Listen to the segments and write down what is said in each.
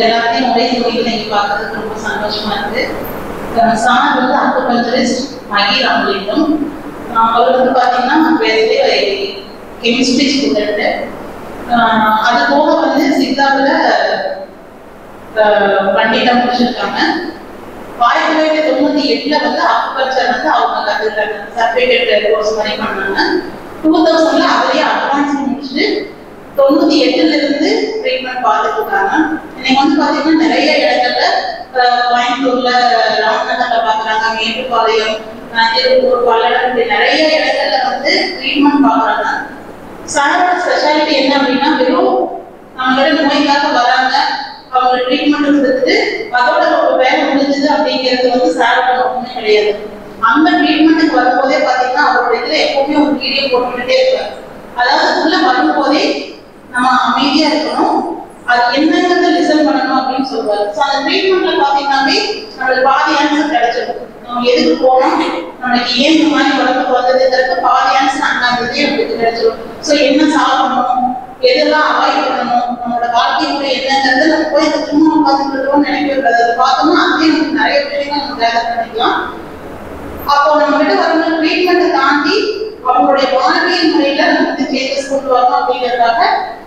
எல்லாத்தையும் ஒரே துறையில் நீங்க பார்க்கறதுக்கு ரொம்ப சந்தோஷமா இருக்கு. சார் வந்து அக்குபஞ்சரிஸ்ட் மகி ராமலிங்கம். அவர் வந்து பார்த்தீங்கன்னா பேசிலே கெமிஸ்ட்ரி ஸ்டூடெண்ட்டு. அது போக வந்து சித்தாவில் பண்டிடம் முடிச்சிருக்காங்க. 1998 வந்து அக்குபஞ்சர் வந்து அவங்க கற்றுக்கிட்டாங்க, சர்டிஃபிகேட் கோர்ஸ் மாதிரி பண்ணாங்க. 2000 அதுலேயே அட்வான்ஸ் முடிச்சுட்டு 98 இருந்து ட்ரீட்மெண்ட் பார்த்துட்டு இருக்காங்க. இன்னைக்கு வந்து பார்த்தீங்கன்னா நிறைய இடங்கள்ல கோயம்புத்தூர்ல ராமநகர்ல பார்க்குறாங்க, மேட்டுப்பாளையம், திருப்பூர், பல்லடம், இப்படி நிறைய இடங்கள்ல வந்து ட்ரீட்மெண்ட் பார்க்குறாங்க. சாரோட ஸ்பெஷாலிட்டி என்ன அப்படின்னா, வெறும் நம்மளோட நோய்க்காக வராங்க, அவங்க ட்ரீட்மெண்ட் கொடுத்துட்டு அதோட ஒரு வேலை முடிஞ்சது அப்படிங்கிறது வந்து சாரோட ஒன்றுமே கிடையாது. அந்த ட்ரீட்மெண்ட்டுக்கு வரும்போதே பார்த்தீங்கன்னா அவரோட இதுல எப்பவுமே ஒரு வீடியோ போட்டுக்கிட்டே இருப்பார். அதாவது உள்ள வரும்போதே நம்ம அமைதியா இருக்கணும், அது என்னங்கிறத லிசன் பண்ணணும் அப்படின்னு சொல்லுவாரு. ஸோ அந்த ட்ரீட்மெண்ட்ல பார்த்தீங்கன்னாவே நம்மளுக்கு பாதி ஆன்சர் கிடைச்சிடும். நம்ம எதுக்கு போகணும், நம்மளுக்கு ஏன் இந்த மாதிரி உடம்புக்கு வந்ததுங்கிறது பாதி ஆன்சர் அண்ணாங்கிறதே நம்மளுக்கு கிடைச்சிடும். ஸோ என்ன சாப்பிடணும், எதெல்லாம் அவாய்ட் பண்ணணும், நம்மளோட வாழ்க்கை முறை என்னங்கிறது நம்ம போய் அதை சும்மா உட்காந்துருக்கோம்னு நினைக்கிறது. அதை பார்த்தோம்னா அதுலேயே நமக்கு நிறைய விஷயங்கள் நம்ம கேதர் பண்ணிக்கலாம். அப்போ நம்ம கிட்ட வர ட்ரீட்மெண்ட்டை தாண்டி அவங்களுடைய வாழ்வியல் முறையில நம்ம வந்து சேஞ்சஸ் கொண்டு வரணும் அப்படிங்கிறதுக்காக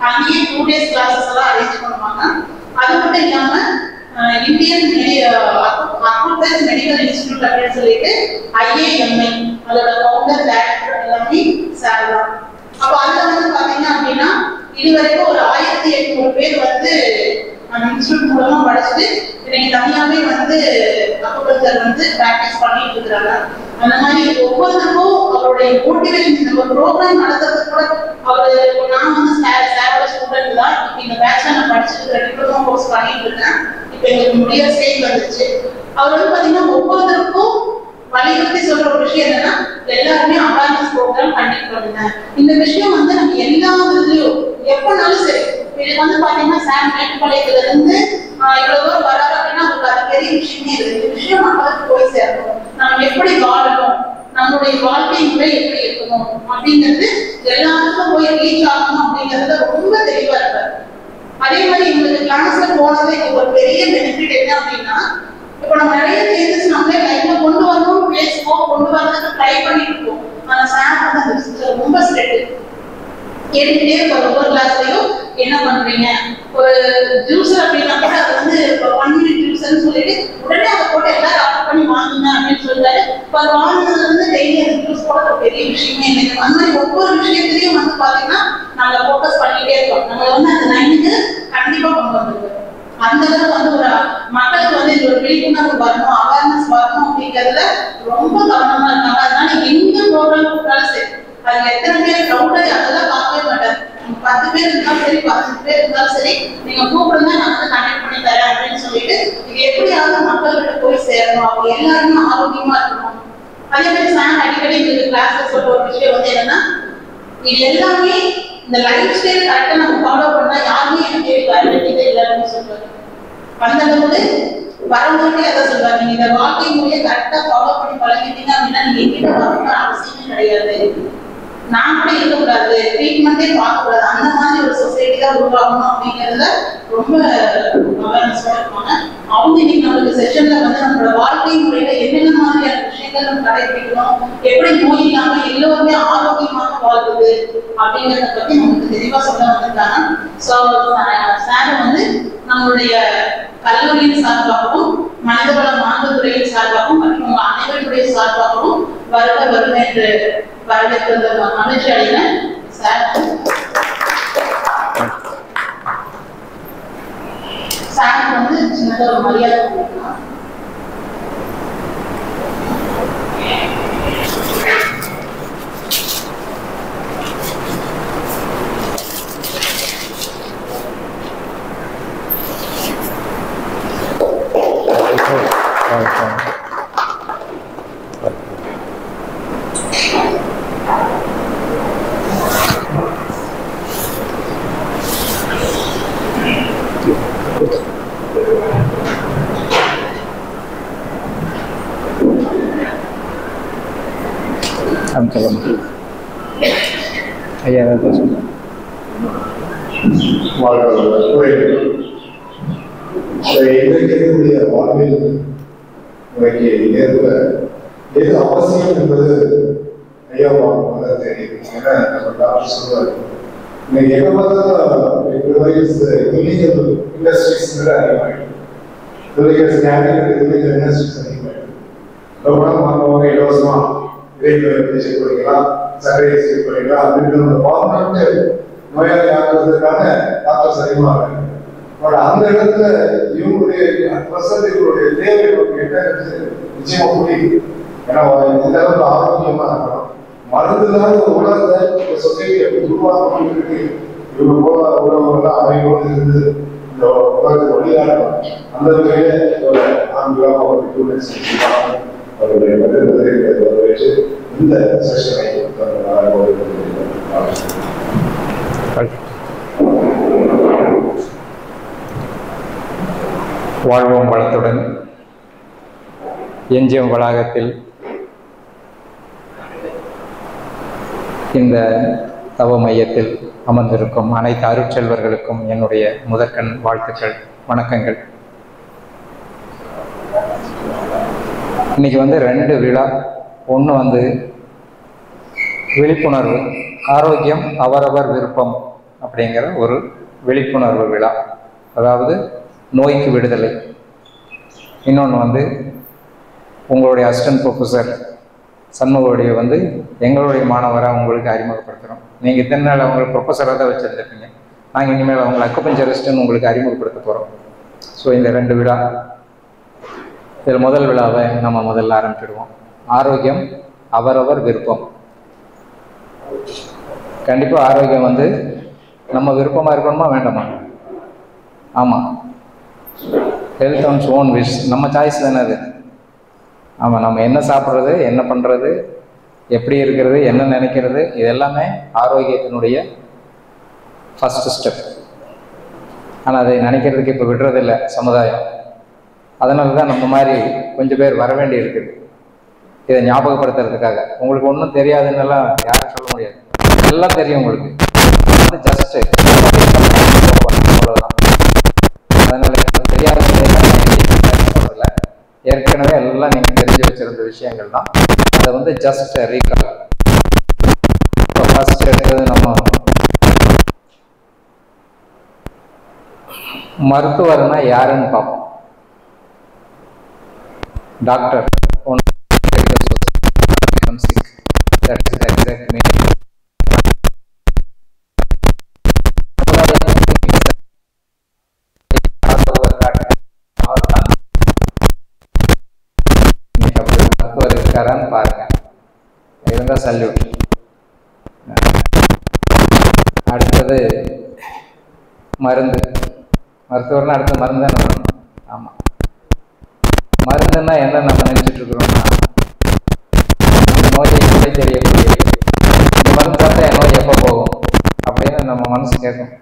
அங்கேயே 2 days கிளாஸஸ் எல்லாம் அரேஞ்ச் பண்ணுவாங்க. அது மட்டும் இல்லாம இந்தியன் அக்குபஞ்சர் மெடிக்கல் இன்ஸ்டிடியூட் அப்படின்னு சொல்லிட்டு IAMI அதோட ஃபவுண்டர் டைரக்டர் எல்லாமே சார் தான். அப்போ அதுல வந்து பாத்தீங்க அப்படின்னா இதுவரைக்கும் ஒரு 1800 பேர் வந்து அந்த இன்ஸ்டிடியூட் மூலமா படிச்சுட்டு இன்னைக்கு தனியாவே வந்து அக்குபஞ்சர் வந்து பிராக்டிஸ் பண்ணிட்டு இருக்கிறாங்க. அந்த மாதிரி ஒவ்வொருத்தருக்கும் அவருடைய மோட்டிவேஷன், இந்த ஒரு ப்ரோக்ராம் நடத்துறது கூட அவரு, நான் வந்து சாரோட ஸ்டூடெண்ட் தான், இப்போ இந்த பேட்ச்ல நான் படிச்சுட்டு டிப்ளமோ கோர்ஸ் பண்ணிட்டு இருக்கேன். இப்போ எங்களுக்கு முடிய ஸ்டேஜ் வந்துச்சு. அவர் வந்து பாத்தீங்கன்னா ஒவ்வொருத்தருக்கும் வலியுறுத்தி சொல்ற ஒரு விஷயம் என்னன்னா, எல்லாருமே அவேர்னஸ் ப்ரோக்ராம் கண்டக்ட் பண்ணுங்க. இந்த விஷயம் வந்து நம்ம எல்லா இதுலயும் எப்பனாலும் சரி, இதுக்கு வந்து பாத்தீங்கன்னா சார் மேட்டுப்பாளையத்துல இருந்து இவ்வளவு தூரம் வராது அப்படின்னா உங்களுக்கு அது பெரிய விஷயமே இல்லை. இந்த விஷயம் மக்களுக்கு போய் சேரணும், நம்ம எப்படி வாழணும், நம்மளுடைய வாழ்க்கை முறை எப்படி இருக்கணும் அப்படிங்கிறது எல்லாருக்கும் போய் ரீச் ஆகணும் அப்படிங்கறத ரொம்ப தெளிவா இருப்பாரு. அதே மாதிரி எங்களுக்கு கிளாஸ்ல போனது எனக்கு ஒரு பெரிய பெனிஃபிட் என்ன அப்படின்னா, இப்போ நம்ம நிறைய சேஞ்சஸ் நம்மளே லைஃப்ல கொண்டு வரணும்னு பேசுவோம், கொண்டு வரதுக்கு ட்ரை பண்ணிட்டு இருக்கோம். ஆனா சார் வந்து ரொம்ப ஸ்ட்ரிக்ட். கேட்டுக்கிட்டே இருப்பாரு ஒவ்வொரு கிளாஸ்லயும், என்ன பண்றீங்க, ஒரு ஜூஸர் அப்படின்னா கூட அது வந்து 1 minute ஜூஸ்ன்னு சொல்லிட்டு உடனே அதை போட்டு எல்லாரும் ஆர்டர் பண்ணி வாங்குங்க அப்படின்னு சொல்லிட்டாரு. இப்போ அது வாங்கினதுல இருந்து டெய்லி அந்த ஜூஸ் போட ஒரு பெரிய விஷயமே இல்லை. அந்த மாதிரி ஒவ்வொரு விஷயத்திலையும் வந்து பாத்தீங்கன்னா நாங்க ஃபோக்கஸ் பண்ணிட்டே இருக்கோம். நம்ம வந்து அந்த 9க்கு கண்டிப்பா கொண்டு வந்துருக்கோம். அந்த அளவுக்கு வந்து ஒரு மக்களுக்கு வந்து இது ஒரு விழிப்புணர்வு வரணும், அவேர்னஸ் வரணும் அப்படிங்கிறதுல ரொம்ப கவனமா இருக்காங்க. அதனால எந்த ப்ரோக்ராம் கூப்பிட்டாலும் சரி, அது எத்தனை பேர் க்ரௌட் அதெல்லாம் பார்க்கவே மாட்டாரு. 10 பேர் இருந்தாலும் சரி, 15 பேர் இருந்தாலும் சரி, நீங்க கூப்பிடுங்க, நான் வந்து கனெக்ட் பண்ணி தரேன் அப்படின்னு சொல்லிட்டு இது எப்படியாவது மக்கள்கிட்ட போய் சேரணும், அவங்க எல்லாருமே ஆரோக்கியமா இருக்கணும். அதே மாதிரி சார் அடிக்கடி எங்களுக்கு கிளாஸ்ல சொல்ற ஒரு விஷயம் வந்து என்னன்னா, இது எல்லாமே இந்த லைஃப் ஸ்டைல் கரெக்டா நம்ம ஃபாலோ பண்ணா யாருமே எனக்கு வர வேண்டியதே இல்லை அப்படின்னு சொல்றாரு. அந்த அளவுக்கு வரவங்களுக்கே அதை சொல்றாங்க, நீங்க இந்த வாழ்க்கை முறையை கரெக்டா ஃபாலோ பண்ணி பழகிட்டீங்க அப்படின்னா நீங்க எங்கிட்ட வரணும்னு அவசியமே கிடையாது. நான் கூட இருக்கக்கூடாது, ட்ரீட்மெண்ட்டே பார்க்கக்கூடாது, அந்த மாதிரி ஒரு சொசைட்டி தான் உருவாகணும் அப்படிங்கிறதுல ரொம்ப அவேர்னஸோட இருப்பாங்க. அவங்க இன்னைக்கு நம்மளுக்கு செஷன்ல வந்து நம்மளோட வாழ்க்கை முறையில என்னென்ன மாதிரியான விஷயங்கள் நம்ம கடைபிடிக்கணும், எப்படி நோய் இல்லாம எல்லோருமே ஆரோக்கியமாக வாழ்வது அப்படிங்கிறத பத்தி நமக்கு தெளிவா சொல்ல வந்திருக்காங்க. ஸோ சார் வந்து நம்மளுடைய கல்லூரியின் சார்பாகவும் மனிதவள மாண்புத்துறையின் சார்பாகவும் மற்றும் உங்க அனைவருடைய சார்பாகவும் வருக வருக என்று வரவேற்பது மகிழ்ச்சி அடைகிறேன். சார் வந்து சின்னதாக ஒரு மரியாதை கொடுக்கலாம். ஐயா பேசுங்க. இன்றைக்கு இருக்கக்கூடிய வாழ்வில் முறைக்கு ஏற்ப எது அவசியம் என்பது ஐயா தெரியும். ஏன்னா நம்ம டாக்டர் சொல்றாரு, இன்னைக்கு எங்க பார்த்தாலும் இல்லீகல் இண்டஸ்ட்ரீஸ் அதிகமாகிடும். இல்லீகல் ஸ்கேனிங், இல்லீகல் இண்டஸ்ட்ரீஸ் அதிகமாகிடும். அவங்க இலவசமா இறைவனை செக் பண்ணிக்கலாம், சர்க்கரையை செக் பண்ணிக்கலாம் அப்படின்னு நம்ம பார்த்து நோயாளி ஆக்குவதற்கான டாக்டர்ஸ் அதிகமாக இருக்கு. பட் அந்த இடத்துல இவங்களுடைய தேவை என்ன நிச்சயமா புரியுது. ஏன்னா இந்த அளவுக்கு ஆரோக்கியமா இருக்கணும், மருந்து இல்லாத உலகத்தை சொசைட்டி எப்படி உருவாக்கணும்னு இவங்க போல உறவுகள்லாம் அவையோடு இருந்து இந்த உலகத்தை வழியாடணும். அந்த வகையில ஒரு ஆண்களாக ஒரு அவருடைய வரவேற்று இந்த செஷனை வாழ்வோம் வளத்துடன் எஞ்சியம் வளாகத்தில் இந்த தவ மையத்தில் அமர்ந்திருக்கும் அனைத்து அருட்செல்வர்களுக்கும் என்னுடைய முதற்கண் வாழ்த்துக்கள், வணக்கங்கள். இன்னைக்கு ரெண்டு விழா. ஒன்று விழிப்புணர்வு, ஆரோக்கியம் அவரவர் விருப்பம் அப்படிங்கிற ஒரு விழிப்புணர்வு விழா, அதாவது நோய்க்கு விடுதலை. இன்னொன்று உங்களுடைய அசிஸ்டன்ட் ப்ரொஃபஸர் சண்முகோடைய எங்களுடைய மாணவராக உங்களுக்கு அறிமுகப்படுத்துகிறோம். நீங்கள் இத்தனை நாள் அவங்களை ப்ரொஃபஸராக தான் வச்சுருந்துருப்பீங்க. நாங்கள் இனிமேல் அவங்களை அக்குபஞ்சரிஸ்ட்னு உங்களுக்கு அறிமுகப்படுத்த போகிறோம். ஸோ இந்த ரெண்டு விழா, இதில் முதல் விழாவை நம்ம முதல்ல ஆரம்பிச்சிடுவோம். ஆரோக்கியம் அவரவர் விருப்பம். கண்டிப்பாக ஆரோக்கியம் நம்ம விருப்பமாக இருக்கணுமா வேண்டாமா? ஆமாம், ஹெல்த் ஆன்ஸ் ஓன் விஷ், நம்ம சாய்ஸ் தானே அது. ஆமாம், நம்ம என்ன சாப்பிட்றது, என்ன பண்ணுறது, எப்படி இருக்கிறது, என்ன நினைக்கிறது, இது எல்லாமே ஆரோக்கியத்தினுடைய ஃபஸ்ட்டு ஸ்டெப். ஆனால் அதை நினைக்கிறதுக்கு இப்போ விடுறதில்லை சமுதாயம். அதனால தான் நம்ம மாதிரி கொஞ்சம் பேர் வர வேண்டி இருக்குது இதை ஞாபகப்படுத்துறதுக்காக. உங்களுக்கு ஒன்றும் தெரியாதுன்னெல்லாம் யாரும் சொல்ல முடியாது, எல்லாம் தெரியும் உங்களுக்கு. ஜஸ்ட்டு அவ்வளோதான். அதனால தெரியாத சொல்றதில்ல, ஏற்கனவே எல்லாம் நீங்கள் தெரிஞ்சு வச்சிருந்த விஷயங்கள் தான். அதை ஜஸ்ட் ரீகால். இப்போ ஃபர்ஸ்ட் எடுத்தது நம்ம மருத்துவர்னா யாருன்னு பார்ப்போம். டாக்டர் இருக்காரான்னு பாருங்க, இருந்தால் சல்யூட். அடுத்தது மருந்து. மருத்துவர்னா அடுத்த மருந்து தான் நம்ம. ஆமாம், மருந்துன்னா என்ன நம்ம நினைச்சிட்டு இருக்கிறோம்னா, அந்த நோயை கூட தெரியக்கூடிய இந்த மருந்து பார்த்தா என் நோய் எப்போ போகும் அப்படின்னு நம்ம மனசு கேட்கும்.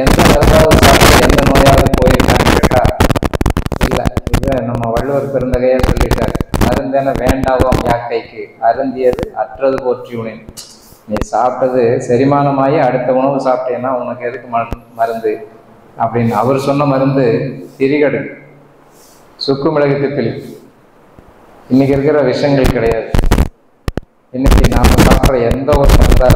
எந்த மருந்தாவது சாப்பிட்டு எந்த நோயாவது போயிருக்கான்னு கேட்டால் இல்லை. இது நம்ம வள்ளுவர் பெருந்தகையாக சொல்லிட்டாரு, மருந்தென வேண்டாவோம் யாக்கைக்கு அருந்தியது அற்றது போற்றியுனேன். நீ சாப்பிட்டது செரிமானமாகி அடுத்த உணவு சாப்பிட்டேன்னா உனக்கு எதுக்கு மருந்து அப்படின்னு அவர் சொன்ன மருந்து திரிகடு, சுக்கு மிளகு திப்பிலி. இன்னைக்கு இருக்கிற விஷயங்கள் கிடையாது. இன்னைக்கு நாம சாப்பிட்ற எந்த ஒரு மருந்தாக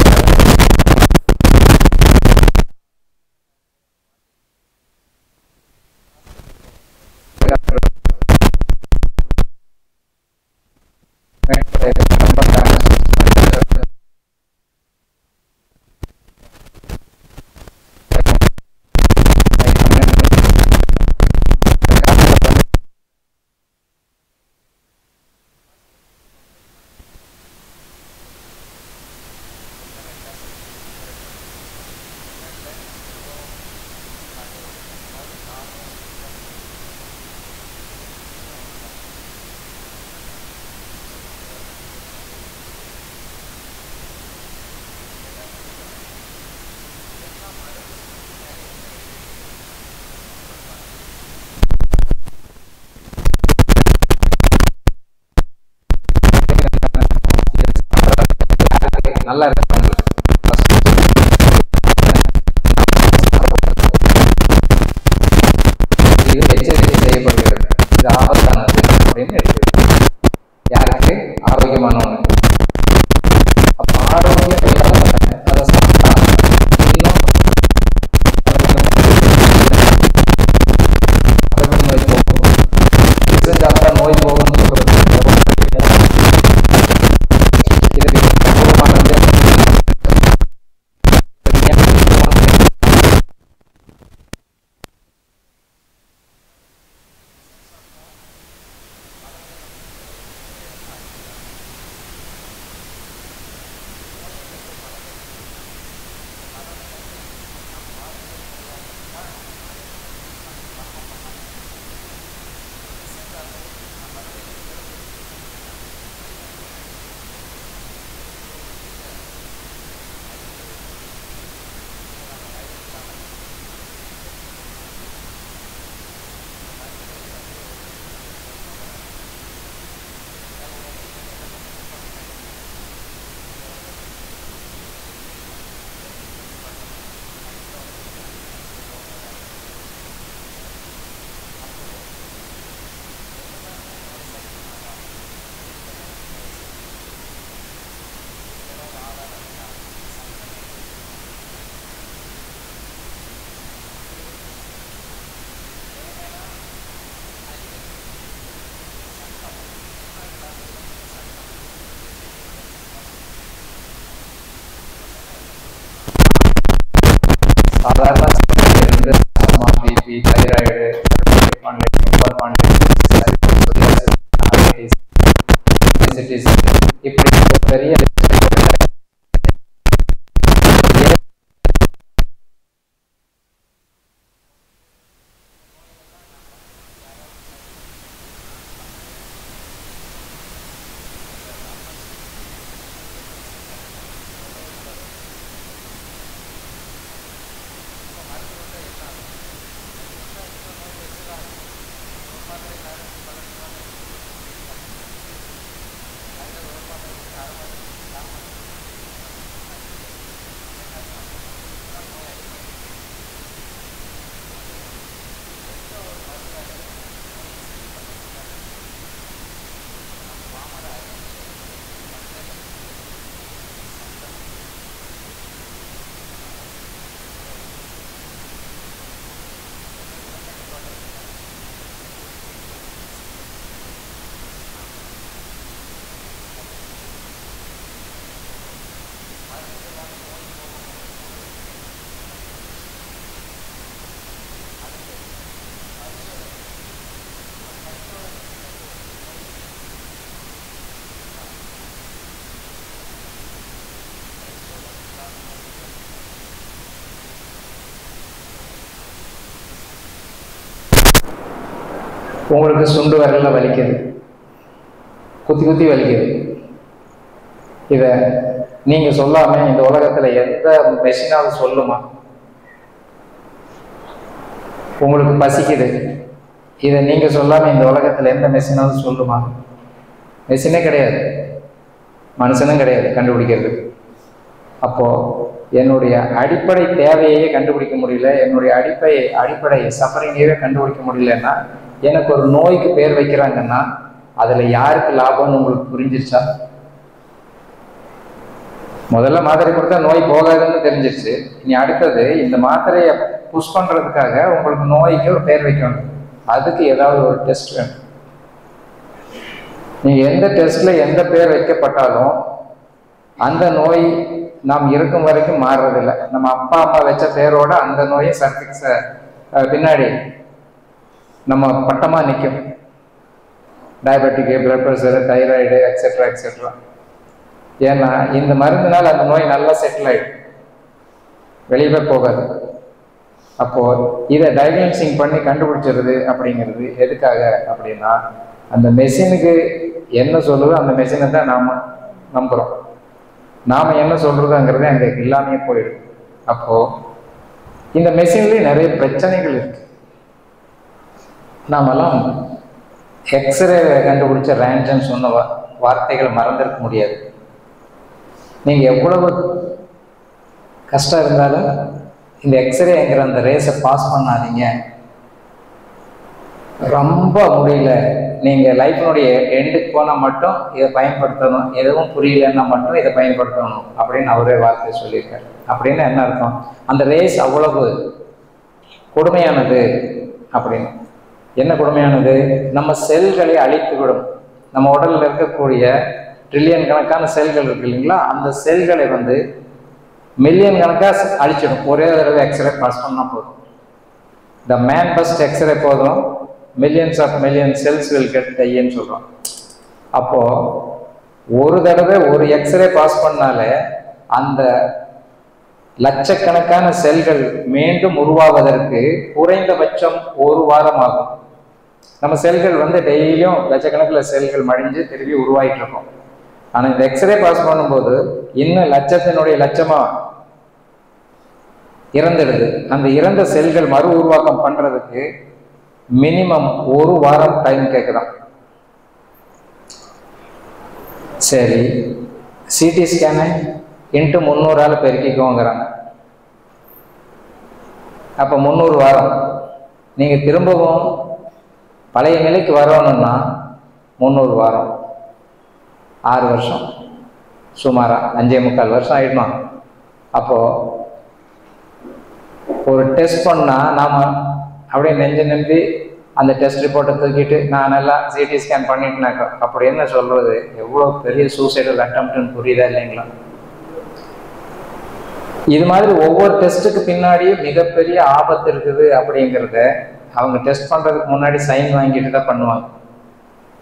நல்லா இருக்கு. உங்களுக்கு சுண்டு விரல்ல வலிக்குது, குத்தி குத்தி வலிக்குது. இதை நீங்க சொல்லாம இந்த உலகத்துல எந்த மெஷினாவது சொல்லுமா? உங்களுக்கு பசிக்குது, இதை நீங்க சொல்லாம இந்த உலகத்துல எந்த மெஷினாவது சொல்லுமா? மெஷினே கிடையாது, மனுஷனும் கிடையாது கண்டுபிடிக்கிறது. அப்போ என்னுடைய அடிப்படை தேவையே கண்டுபிடிக்க முடியல, என்னுடைய அடிப்படை சஃபரிங்கையே கண்டுபிடிக்க முடியலன்னா, எனக்கு ஒரு நோய்க்கு பேர் வைக்கிறாங்கன்னா அதுல யாருக்கு லாபம்னு உங்களுக்கு புரிஞ்சிருச்சா? முதல்ல மாத்திரை கொடுத்தா நோய் போகாதுன்னு தெரிஞ்சிருச்சு. இனி அடுத்தது இந்த மாத்திரையை புஷ் பண்றதுக்காக உங்களுக்கு நோய்க்கு ஒரு பேர் வைக்கணும். அதுக்கு ஏதாவது ஒரு டெஸ்ட் வேணும். நீங்க எந்த டெஸ்ட்ல எந்த பேர் வைக்கப்பட்டாலும் அந்த நோய் நாம் இருக்கும் வரைக்கும் மாறுறதில்லை. நம்ம அப்பா அம்மா வச்ச பேரோட அந்த நோயை சர்ஃபிக்ஸ பின்னாடி நம்ம பட்டமா நிற்கும். Diabetic, blood pressure, thyroid, etcetera etcetera. ஏன்னா இந்த மருந்துனால அந்த நோய் நல்லா செட்டில் ஆயிடும், வெளியவே போகாது. அப்போ இதை டயக்னோசிங் பண்ணி கண்டுபிடிச்சிருது அப்படிங்கிறது எதுக்காக அப்படின்னா, அந்த மெஷினுக்கு என்ன சொல்லுதோ அந்த மெஷினை தான் நாம நம்புறோம். நாம என்ன சொல்றதுங்கிறது அங்க இல்லாமே போயிடும். அப்போ இந்த மெஷின்லயே நிறைய பிரச்சனைகள் இருக்கு. நாமெல்லாம் எக்ஸ்ரே கண்டுபிடிச்ச ரேண்டன் சொன்ன வார்த்தைகளை மறந்திருக்க முடியாது. நீங்க எவ்வளவு கஷ்டம் இருந்தாலும் இந்த எக்ஸ்ரேங்கிற அந்த ரேஸை பாஸ் பண்ணாதீங்க. ரொம்ப முடியல, நீங்க லைஃபினுடைய எண்டுக்கு போனால் மட்டும் இதை பயன்படுத்தணும், எதுவும் புரியலன்னா மட்டும் இதை பயன்படுத்தணும் அப்படின்னு அவரே வார்த்தை சொல்லியிருக்காரு. அப்படின்னு என்ன அர்த்தம்? அந்த ரேஸ் அவ்வளவு கொடுமையானது. அப்படின்னு என்ன கொடுமையானது? நம்ம செல்களை அழித்து விடும். நம்ம உடலில் இருக்கக்கூடிய ட்ரில்லியன் கணக்கான செல்கள் இருக்கு இல்லைங்களா, அந்த செல்களை மில்லியன் கணக்காக அழிச்சிடும். ஒரே தடவை எக்ஸ்ரே பாஸ் பண்ணால் போதும். த மேன் ஃபர்ஸ்ட் எக்ஸ்ரே போதும், millions of million cells will get டைன்னு சொல்கிறோம். அப்போது ஒரு தடவை ஒரு எக்ஸ்ரே பாஸ் பண்ணாலே அந்த லட்சக்கணக்கான செல்கள் மீண்டும் உருவாவதற்கு குறைந்தபட்சம் ஒரு வாரம் ஆகும். நம்ம செல்கள் டெய்லியும் லட்சக்கணக்கில் செல்கள் மடிஞ்சு திரும்பி உருவாயிட்டு இருக்கோம். ஆனால் இந்த எக்ஸ்ரே பாஸ் பண்ணும்போது இன்னும் லட்சத்தினுடைய லட்சமா இறந்துடுது. அந்த இறந்த செல்கள் மறு உருவாக்கம் பண்றதுக்கு மினிமம் ஒரு வாரம் டைம் கேட்குதான். சரி, சிடி ஸ்கேனை இன்ட்டு 300ஆல பெருக்கிக்கோங்கிறாங்க. அப்போ 300 வாரம். நீங்கள் திரும்பவும் பழைய நிலைக்கு வரணும்னா 300 வாரம், 6 வருஷம், சுமாரா 5.25 வருஷம் ஆயிடுமா? அப்போது ஒரு டெஸ்ட் பண்ணால் நாம் அப்படியே நம்பி அந்த டெஸ்ட் ரிப்போர்ட்டை தூக்கிட்டு நான் நல்லா சிடி ஸ்கேன் பண்ணிட்டுனாக்கா அப்படி என்ன சொல்கிறது? எவ்வளோ பெரிய சூசைடல் அட்டம்ப்ட்னு புரியுதா இல்லைங்களா? இது மாதிரி ஒவ்வொரு டெஸ்ட்டுக்கு பின்னாடியும் மிகப்பெரிய ஆபத்து இருக்குது அப்படிங்கிறத அவங்க டெஸ்ட் பண்ணுறதுக்கு முன்னாடி சைன் வாங்கிட்டு தான் பண்ணுவாங்க.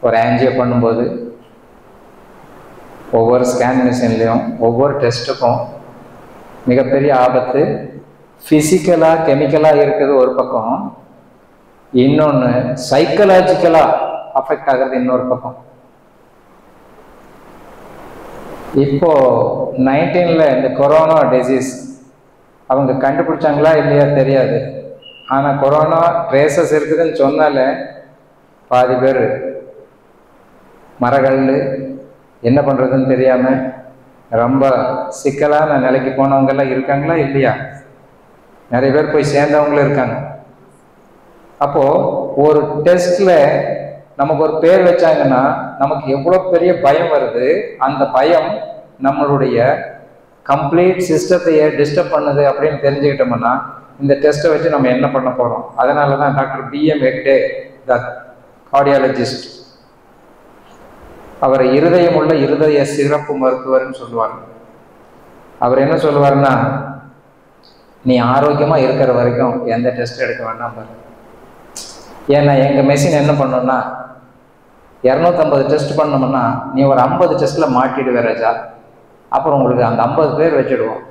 ஒரு ஆன்ஜியோ பண்ணும்போது ஒவ்வொரு ஸ்கேன் மிஷின்லேயும் ஒவ்வொரு டெஸ்ட்டுக்கும் மிகப்பெரிய ஆபத்து ஃபிசிக்கலாக கெமிக்கலாக இருக்குது ஒரு பக்கம், இன்னொன்று சைக்கலாஜிக்கலாக அஃபெக்ட் ஆகிறது இன்னொரு பக்கம். இப்போ 19ல் இந்த கொரோனா டிசீஸ் அவங்க கண்டுபிடிச்சாங்களா இல்லையா தெரியாது. ஆனால் கொரோனா ட்ரேசஸ் இருக்குதுன்னு சொன்னால பாதி பேர் மரங்கள் என்ன பண்ணுறதுன்னு தெரியாமல் ரொம்ப சிக்கலான நிலைக்கு போனவங்கெல்லாம் இருக்காங்களா இல்லையா? நிறைய பேர் போய் சேர்ந்தவங்களும் இருக்காங்க. அப்போது ஒரு டெஸ்ட்டில் நமக்கு ஒரு பேர் வச்சாங்கன்னா நமக்கு எவ்வளோ பெரிய பயம் வருது. அந்த பயம் நம்மளுடைய கம்ப்ளீட் சிஸ்டத்தையே டிஸ்டர்ப் பண்ணுது அப்படின்னு தெரிஞ்சுக்கிட்டோம்னா இந்த டெஸ்ட்டை வச்சு நம்ம என்ன பண்ண போகிறோம்? அதனால தான் டாக்டர் B.M. ஹெக்டே, த கார்டியாலஜிஸ்ட், அவரை இருதய சிறப்பு மருத்துவர்னு சொல்லுவாங்க. அவர் என்ன சொல்லுவார்னா, நீ ஆரோக்கியமாக இருக்கிற வரைக்கும் எந்த டெஸ்ட் எடுக்க வேண்டாம் பாரு. ஏன்னா எங்கள் மெஷின் என்ன பண்ணோம்னா 250 டெஸ்ட் பண்ணோம்னா நீ ஒரு 50 டெஸ்ட்டில் மாட்டிடுவே ராஜா. அப்புறம் உங்களுக்கு அந்த 50 பேர் வச்சுடுவோம்.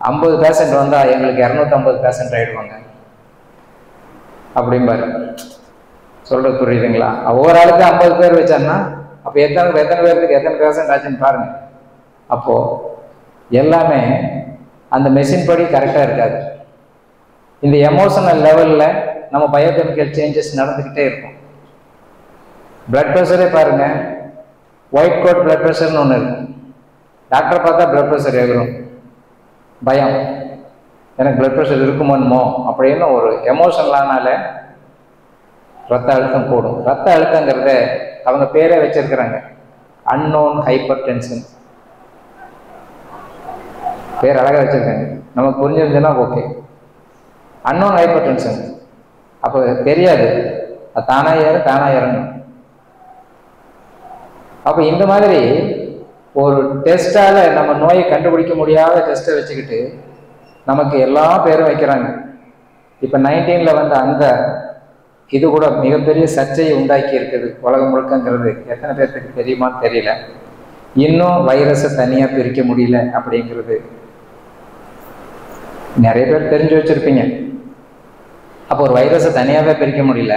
50 பேஷண்ட் வந்தால் எங்களுக்கு 250 பேஷண்ட் ஆகிடுவாங்க அப்படிம்பாரு. சொல்றது புரியுதுங்களா? ஒவ்வொரு ஆளுக்கு 50 பேர் வச்சான்னா அப்போ எத்தனை பேருக்கு எத்தனை பேர்சன்ட் ஆச்சுன்னு பாருங்க. அப்போ எல்லாமே அந்த மெஷின் படி கரெக்டாக இருக்காது. இந்த எமோஷனல் லெவலில் நம்ம பயோகெமிக்கல் சேஞ்சஸ் நடந்துக்கிட்டே இருக்கும். பிளட் ப்ரெஷரே பாருங்க, ஒயிட் கோட் பிளட் ப்ரெஷர்னு ஒன்று இருக்கும். டாக்டர் பார்த்தா பிளட் ப்ரெஷர் எகிரும், பயம், எனக்கு பிளட் ப்ரெஷர் இருக்குமோன்மோ அப்படின்னு ஒரு எமோஷனலானால ரத்த அழுத்தம் கூடும். ரத்த அழுத்தங்கிறத அவங்க பேரே வச்சிருக்கிறாங்க, அன்னோன் ஹைப்பர் டென்ஷன். பேர் அழகாக வச்சிருக்காங்க, நமக்கு புரிஞ்சிருந்துன்னா ஓகே. அன்னோன் ஹைப்பர் டென்ஷன் அப்போ தெரியாது, அது தானா இறங்கும். அப்போ இந்த மாதிரி ஒரு டெஸ்டால நம்ம நோயை கண்டுபிடிக்க முடியாத டெஸ்ட்டை வச்சுக்கிட்டு நமக்கு எல்லா பேரும் வைக்கிறாங்க. இப்போ 19ல் வந்த அந்த இது கூட மிகப்பெரிய சர்ச்சையை உண்டாக்கி இருக்குது உலகம் முழுக்கங்கிறது எத்தனை பேர்த்துக்கு தெரியுமான்னு தெரியல. இன்னும் வைரஸை தனியாக பிரிக்க முடியல அப்படிங்கிறது நிறைய பேர் தெரிஞ்சு வச்சிருப்பீங்க. அப்போ ஒரு வைரஸை தனியாகவே பிரிக்க முடியல,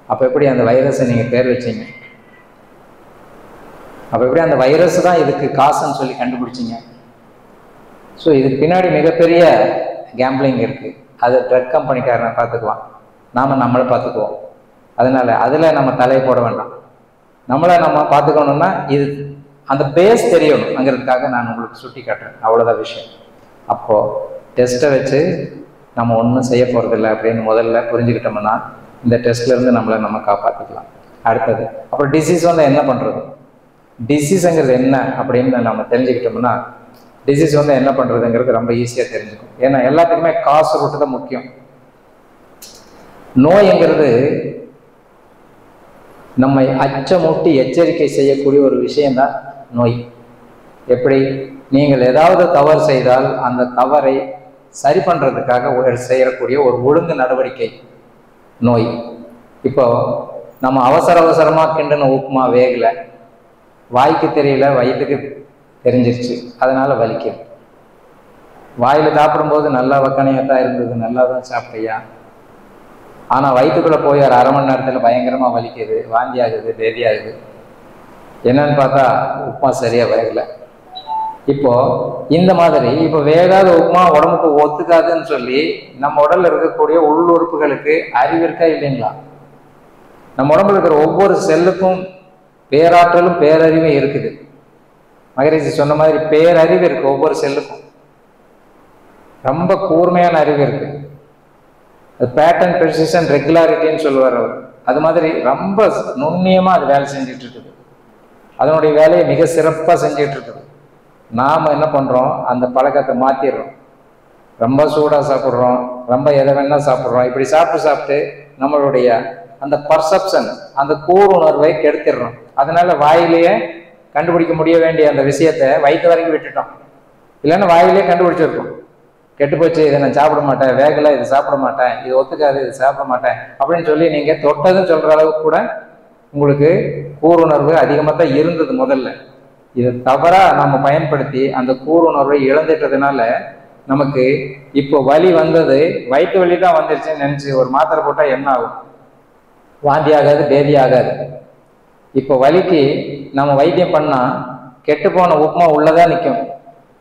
அப்போ எப்படி அந்த வைரஸை நீங்கள் பேர் வச்சீங்க? அப்போ எப்படி அந்த வைரஸ் தான் இதுக்கு காசுன்னு சொல்லி கண்டுபிடிச்சிங்க? ஸோ இதுக்கு பின்னாடி மிகப்பெரிய கேம்பிளிங் இருக்குது. அது ட்ரக் கம்பெனிக்காரனை பார்த்துக்குவான், நாம் நம்மளை பார்த்துக்குவோம். அதனால அதில் நம்ம தலையை போட வேண்டாம். நம்மளை நம்ம பார்த்துக்கணுன்னா இது அந்த பேஸ் தெரியணுங்கிறதுக்காக நான் உங்களுக்கு சுட்டி காட்டுறேன், அவ்வளோதான் விஷயம். அப்போது டெஸ்ட்டை வச்சு நம்ம ஒன்றும் செய்ய போகிறதில்ல அப்படின்னு முதல்ல புரிஞ்சுக்கிட்டோம்னா இந்த டெஸ்ட்லேருந்து நம்மளை நம்ம காப்பாற்றிக்கலாம். அடுத்தது அப்புறம் டிசீஸ் வந்து என்ன பண்ணுறது, டிசீஸுங்கிறது என்ன அப்படின்னு நம்ம தெரிஞ்சுக்கிட்டோம்னா டிசீஸ் வந்து என்ன பண்ணுறதுங்கிறது ரொம்ப ஈஸியாக தெரிஞ்சுக்கும். ஏன்னா எல்லாத்துக்குமே காசு ரூட்டு தான் முக்கியம். நோய்ங்கிறது நம்மை அச்சமூட்டி எச்சரிக்கை செய்யக்கூடிய ஒரு விஷயம்தான் நோய். எப்படி நீங்கள் ஏதாவது தவறு செய்தால் அந்த தவறை சரி பண்ணுறதுக்காக செய்யக்கூடிய ஒரு ஒழுங்கு நடவடிக்கை நோய். இப்போ நம்ம அவசரமாக கிண்டின உப்புமா வேகலை, வாய்க்கு தெரியல, வயிற்றுக்கு தெரிஞ்சிருச்சு, அதனால வலிக்குது. வாயில் சாப்பிடும்போது நல்லா வக்கனையாக தான் இருந்தது, நல்லா தான் சாப்பிட்டியா, ஆனால் வயிற்றுக்குள்ளே போய் ஒரு அரை மணி நேரத்தில் பயங்கரமாக வலிக்குது, வாந்தி ஆகுது, பேதி ஆகுது. என்னன்னு பார்த்தா உப்புமா சரியாக வேகலை. இப்போ இந்த மாதிரி இப்போ வேகாத உப்புமா உடம்புக்கு ஒத்துக்காதுன்னு சொல்லி நம்ம உடல்ல இருக்கக்கூடிய உள்ளுறுப்புகளுக்கு அறிவு இருக்கா இல்லைங்களா? நம்ம உடம்புல இருக்கிற ஒவ்வொரு செல்லுக்கும் பேராற்றலும் பேரறிவும் இருக்குது. மகரிஷி சொன்ன மாதிரி பேரறிவு இருக்கு, ஒவ்வொரு செல்லுக்கும் ரொம்ப கூர்மையான அறிவு இருக்கு. அது பேட்டர்ன் ப்ரெசிஷன் ரெகுலாரிட்டின்னு சொல்லுவார் அவர். அது மாதிரி ரொம்ப நுண்ணியமா அது வேலை செஞ்சுட்டு இருக்குது, அதனுடைய வேலையை மிக சிறப்பாக செஞ்சுட்டு இருக்குது. நாம் என்ன பண்ணுறோம், அந்த பழக்கத்தை மாற்றிடுறோம். ரொம்ப சூடாக சாப்பிட்றோம், ரொம்ப எதை வேணா சாப்பிட்றோம். இப்படி சாப்பிட்டு நம்மளுடைய அந்த பர்செப்ஷன், அந்த கூருணர்வை கெடுத்துடுறோம். அதனால வாயிலேயே கண்டுபிடிக்க முடிய வேண்டிய அந்த விஷயத்தை வயிற்று வரைக்கும் விட்டுட்டோம். இல்லைன்னா வாயிலே கண்டுபிடிச்சிருக்கோம், கெட்டு போச்சு, இதை நான் சாப்பிட மாட்டேன், வேகலை, இது சாப்பிட மாட்டேன், இது ஒத்துக்காது, இது சாப்பிட மாட்டேன் அப்படின்னு சொல்லி நீங்கள் தொட்டதுன்னு சொல்கிற அளவுக்கு கூட உங்களுக்கு கூருணர்வு அதிகமாக தான் இருந்தது முதல்ல. இதை தவறாக நம்ம பயன்படுத்தி அந்த கூருணர்வை இழந்துட்டதுனால நமக்கு இப்போ வலி வந்தது வயிற்று வலி தான் வந்துருச்சுன்னு நினச்சி ஒரு மாத்திரை போட்டால் என்ன ஆகும்? வாந்தி ஆகாது, பேதி ஆகாது. இப்போ வலிக்கு நம்ம வைத்தியம் பண்ணால் கெட்டு போன உப்புமா உள்ளதான் நிற்கும்.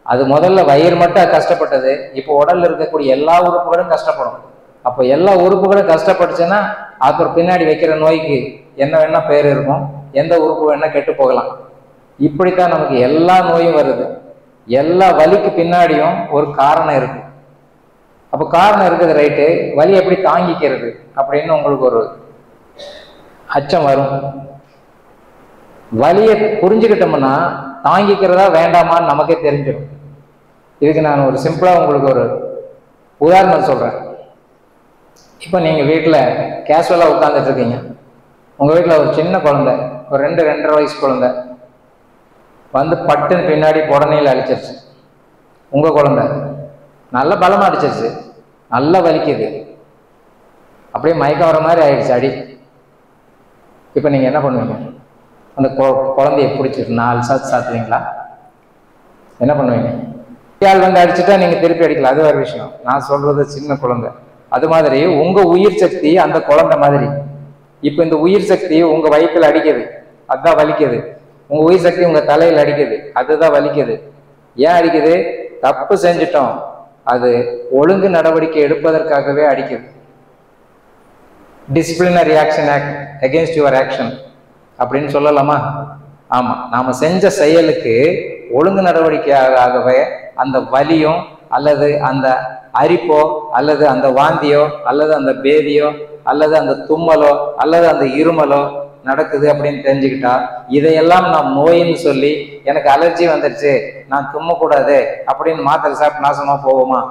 அது முதல்ல வயிறு மட்டும் கஷ்டப்பட்டது, இப்போ உடல்ல இருக்கக்கூடிய எல்லா உறுப்புகளும் கஷ்டப்படும். அப்போ எல்லா உறுப்புகளும் கஷ்டப்பட்டுச்சுன்னா அப்புறம் பின்னாடி வைக்கிற நோய்க்கு என்ன வேணா பேர் இருக்கும், எந்த உறுப்பு வேணா கெட்டு போகலாம். இப்படித்தான் நமக்கு எல்லா நோயும் வருது. எல்லா வலிக்கு பின்னாடியும் ஒரு காரணம் இருக்கு. அப்போ காரணம் இருக்குது, ரைட்டு, வலி எப்படி தாங்கிக்கிறது அப்படின்னு உங்களுக்கு ஒரு அச்சம் வரும். வலியை புரிஞ்சுக்கிட்டோம்னா தாங்கிக்கிறதா வேண்டாமான்னு நமக்கே தெரிஞ்சிடும். இதுக்கு நான் ஒரு சிம்பிளா உங்களுக்கு ஒரு உதாரணம் சொல்றேன். இப்போ நீங்க வீட்டில் கேஷுவலா உட்காந்துட்டு இருக்கீங்க, உங்க வீட்டில் ஒரு சின்ன குழந்தை, ஒரு 2-2.5 வயசு குழந்தை வந்து பட்டுன்னு பின்னாடி புடனையில் அடிச்சிருச்சு. உங்க குழந்தை நல்ல பலமா அடிச்சிருச்சு, நல்லா வலிக்குது, அப்படியே மயக்கம் வர மாதிரி ஆயிடுச்சு அடி. இப்போ நீங்க என்ன பண்ணுவீங்க? அந்த குழந்தைய பிடிச்சிட்டு 4 சாத்து சாத்துவீங்களா? என்ன பண்ணுவீங்க? ஆள் வந்து அடிச்சுட்டா நீங்க திருப்பி அடிக்கலாம், அது வேறு விஷயம். நான் சொல்றது சின்ன குழந்தை. அது மாதிரி உங்க உயிர் சக்தி அந்த குழந்தை மாதிரி இப்போ இந்த உயிர் சக்தி உங்க வயிற்றுல அடிக்குது, அதுதான் வலிக்குது. உங்க உயிர் சக்தி உங்க தலையில் அடிக்குது, அதுதான் வலிக்குது. ஏன் அடிக்குது? தப்பு செஞ்சிட்டோம், அது ஒழுங்கு நடவடிக்கை எடுப்பதற்காகவே அடிக்குது. Disciplinary action act against your action அப்படின்னு சொல்லலாமா? ஆமா, நாம செஞ்ச செயலுக்கு ஒழுங்கு நடவடிக்கையாகவே அந்த வலியும் அல்லது அந்த அரிப்போ அல்லது அந்த வாந்தியோ அல்லது அந்த பேதியோ அல்லது அந்த தும்மலோ அல்லது அந்த இருமலோ நடக்குது அப்படின்னு தெரிஞ்சுக்கிட்டா, இதையெல்லாம் நாம் நோயின்னு சொல்லி எனக்கு அலர்ஜி வந்துருச்சு, நான் தும்மக்கூடாது அப்படின்னு மாத்திரை சாப்பிட்டு நாசமா போவோமா?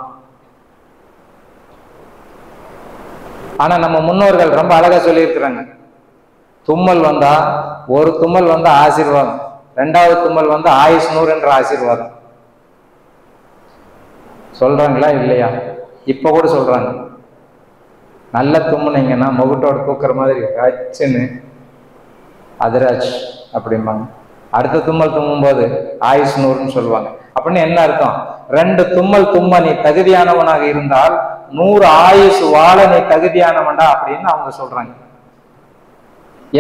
ஆனா நம்ம முன்னோர்கள் ரொம்ப அழகா சொல்லி இருக்கிறாங்க, தும்மல் வந்தா, ஒரு தும்மல் வந்தா ஆசீர்வாதம், ரெண்டாவது தும்மல் வந்தா ஆயுஷ் 100 என்ற ஆசீர்வாதம். சொல்றாங்களா இல்லையா? இப்ப கூட சொல்றாங்க, நல்ல தும்முனீங்கன்னா முகட்டோட தூக்குற மாதிரி அச்சுன்னு அதிராஜ் அப்படிம்பாங்க. அடுத்த தும்மல் தும்மும் போது ஆயுஷ் 100ன்னு சொல்லுவாங்க. அப்படின்னு என்ன அர்த்தம்? 2 தும்மல் தும்ம நீ தகுதியானவனாக இருந்தால் 100 ஆயுஷ் வாழ நீ தகுதியானவன்டா அப்படின்னு அவங்க சொல்றாங்க.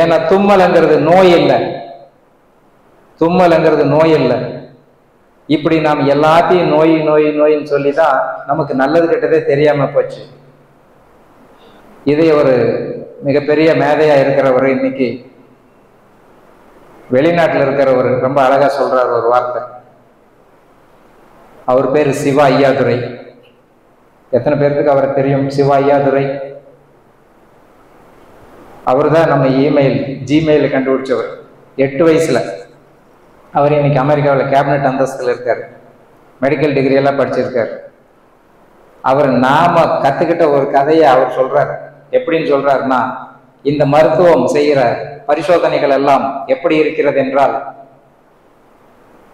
ஏன்னா தும்மல்ங்கிறது நோய் இல்லை, தும்மல்ங்கிறது நோய் இல்லை. இப்படி நாம் எல்லாத்தையும் நோய் நோய் நோயின்னு சொல்லிதான் நமக்கு நல்லது கெட்டதே தெரியாம போச்சு. இதே ஒரு மிகப்பெரிய மேதையா இருக்கிறவர், இன்னைக்கு வெளிநாட்டில் இருக்கிறவர் ரொம்ப அழகா சொல்றார் ஒரு வார்த்தை. அவர் பேர் சிவா ஐயாதுரை. எத்தனை பேருக்கு அவரை தெரியும்? சிவா ஐயாதுரை அவர் தான் நம்ம ஜிமெயில் கண்டுபிடிச்சவர். 8 வயசுல அவர் இன்னைக்கு அமெரிக்காவில் கேபினட் அந்தஸ்தில் இருக்காரு, மெடிக்கல் டிகிரி எல்லாம் படிச்சிருக்காரு. அவர் நாம கத்துக்கிட்ட ஒரு கதையை அவர் சொல்றார். எப்படின்னு சொல்றாருன்னா, இந்த மருத்துவம் செய்கிற பரிசோதனைகள் எல்லாம் எப்படி இருக்கிறது என்றால்,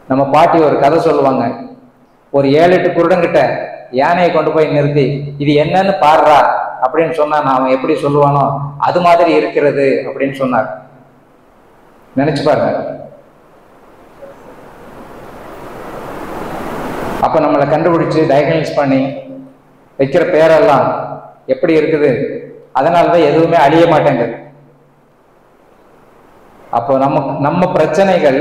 நம்ம பாட்டி ஒரு கதை சொல்லுவாங்க. ஒரு 7-8 குருடங்கிட்ட யானையை கொண்டு போய் நிறுத்தி இது என்னன்னு பாடுறா அப்படின்னு சொன்னா அவன் எப்படி சொல்லுவானோ அது மாதிரி இருக்கிறது அப்படின்னு சொன்னார். நினைச்சு பாருங்க. அப்ப நம்மளை கண்டுபிடிச்சு டயக்னோஸ் பண்ணி வைக்கிற பேரெல்லாம் எப்படி இருக்குது? அதனாலதான் எதுவுமே அழிய மாட்டேங்குது. அப்போ நம்ம பிரச்சனைகள்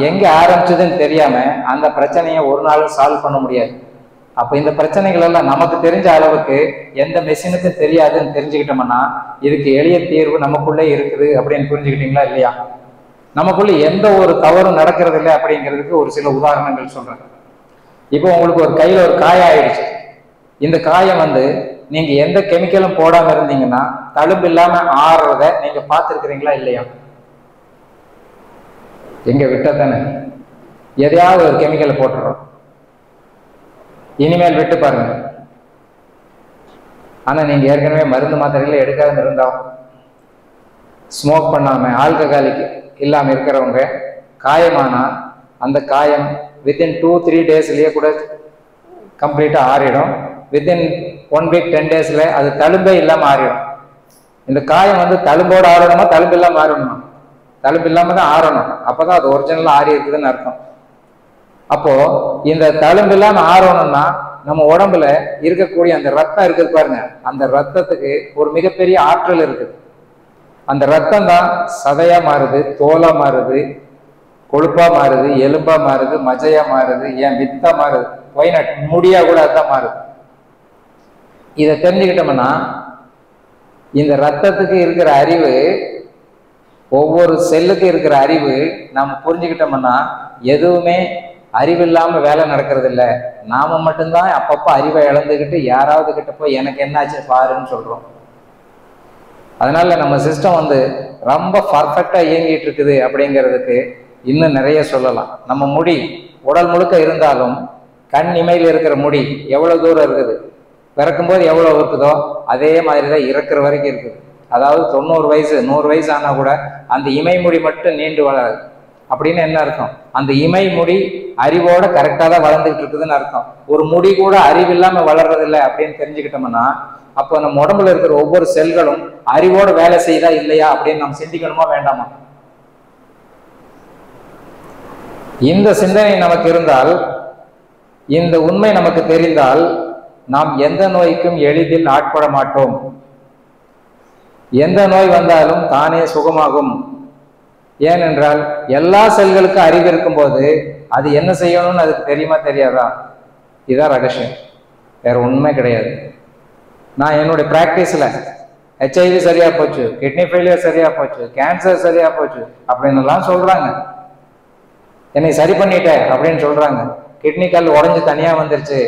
எங்க ஆரம்பிச்சதுன்னு தெரியாம அந்த பிரச்சனையை ஒரு நாள் சால்வ் பண்ண முடியாது. அப்ப இந்த பிரச்சனைகள் எல்லாம் நமக்கு தெரிஞ்ச அளவுக்கு எந்த மெஷினுக்கும் தெரியாதுன்னு தெரிஞ்சுக்கிட்டோம்னா இதுக்கு எளிய தீர்வு நமக்குள்ளே இருக்குது அப்படின்னு புரிஞ்சுக்கிட்டீங்களா இல்லையா? நமக்குள்ள எந்த ஒரு தவறும் நடக்கிறது இல்லை அப்படிங்கிறதுக்கு ஒரு சில உதாரணங்கள் சொல்றேன். இப்போ உங்களுக்கு ஒரு கையில ஒரு காயம் ஆயிடுச்சு. இந்த காயம் நீங்க எந்த கெமிக்கலும் போடாம இருந்தீங்கன்னா தழும்பு இல்லாம ஆறுறத நீங்க பார்த்துருக்கிறீங்களா இல்லையா? எங்க விட்ட தானே எதையாவது ஒரு கெமிக்கலை போட்டுறோம். இனிமேல் விட்டு பாருங்க. ஆனா நீங்க ஏற்கனவே மருந்து மாத்திரைகளை எடுக்காம இருந்தா, ஸ்மோக் பண்ணாம ஆல்கஹாலிக் இல்லாம இருக்கிறவங்க காயமானா அந்த காயம் வித்தின் 2-3 டேஸ்லயே கூட கம்ப்ளீட்டா ஆறிடும். வித்தின் 1 வீக் 10 டேஸ்ல அது தழும்பே இல்லாம ஆறிடும். இந்த காயம் தழும்போட ஆறணுமா தழும்பு இல்லாம ஆறணுமா? தழும்பு இல்லாம தான் ஆறணும். அப்பதான் அது ஒரிஜினலா ஆறி இருக்குதுன்னு அர்த்தம். அப்போ இந்த தழும்பு இல்லாம ஆறணும்னா நம்ம உடம்புல இருக்கக்கூடிய அந்த ரத்தம் இருக்குது பாருங்க, அந்த ரத்தத்துக்கு ஒரு மிகப்பெரிய ஆற்றல் இருக்குது. அந்த ரத்தம் தான் சதையா மாறுது, தோலா மாறுது, கொழுப்பா மாறுது, எலும்பா மாறுது, மஜையா மாறுது, ஏன் வித்தா மாறுது, ஒயினட் முடியா கூட அதான் மாறுது. இதை தெரிஞ்சுக்கிட்டோம்னா இந்த ரத்தத்துக்கு இருக்கிற அறிவு, ஒவ்வொரு செல்லுக்கு இருக்கிற அறிவு நம்ம புரிஞ்சுக்கிட்டோம்னா எதுவுமே அறிவில்லாம வேலை நடக்கிறது இல்லை. நாம மட்டும்தான் அப்பப்போ அறிவை இழந்துக்கிட்டு யாராவது கிட்ட போய் எனக்கு என்னாச்சு பாருன்னு சொல்றோம். அதனால நம்ம சிஸ்டம் ரொம்ப பர்ஃபெக்டா இயங்கிட்டு இருக்குது அப்படிங்கிறதுக்கு இன்னும் நிறைய சொல்லலாம். நம்ம முடி உடல் முழுக்க இருந்தாலும் கண் இமையில் இருக்கிற முடி எவ்வளவு தூரம் இருக்குது, பிறக்கும்போது எவ்வளவு இருக்குதோ அதே மாதிரிதான் இறக்குற வரைக்கும் இருக்குது. அதாவது 90 வயசு 100 வயசு ஆனா கூட அந்த இமை முடி மட்டும் நீண்டு வளராது. அப்படின்னு என்ன அர்த்தம்? அந்த இமை முடி அறிவோட கரெக்டா தான் வளர்ந்துட்டு இருக்குதுன்னு அர்த்தம். ஒரு முடி கூட அறிவில்லாம வளர்றதில்லை அப்படின்னு தெரிஞ்சுக்கிட்டோம்னா அப்போ நம்ம உடம்புல இருக்கிற ஒவ்வொரு செல்களும் அறிவோட வேலை செய்தா இல்லையா அப்படின்னு நம்ம சிந்திக்கணுமா வேண்டாமா? இந்த சிந்தனை நமக்கு இருந்தால், இந்த உண்மை நமக்கு தெரிந்தால் நாம் எந்த நோய்க்கும் எளிதில் ஆட்பட மாட்டோம். எந்த நோய் வந்தாலும் தானே சுகமாகும். ஏனென்றால் எல்லா செல்களுக்கும் அறிவு இருக்கும்போது அது என்ன செய்யணும்னு அதுக்கு தெரியுமா தெரியாதா? இதுதான் ரகசியம், வேற உண்மை கிடையாது. நான் என்னுடைய பிராக்டிஸில் HIV சரியா போச்சு, கிட்னி ஃபெயிலியர் சரியா போச்சு, கேன்சர் சரியா போச்சு அப்படின்னுலாம் சொல்றாங்க. என்னை சரி பண்ணிட்டேன் அப்படின்னு சொல்றாங்க. கிட்னி கல் உடஞ்சி தனியா வந்துருச்சு,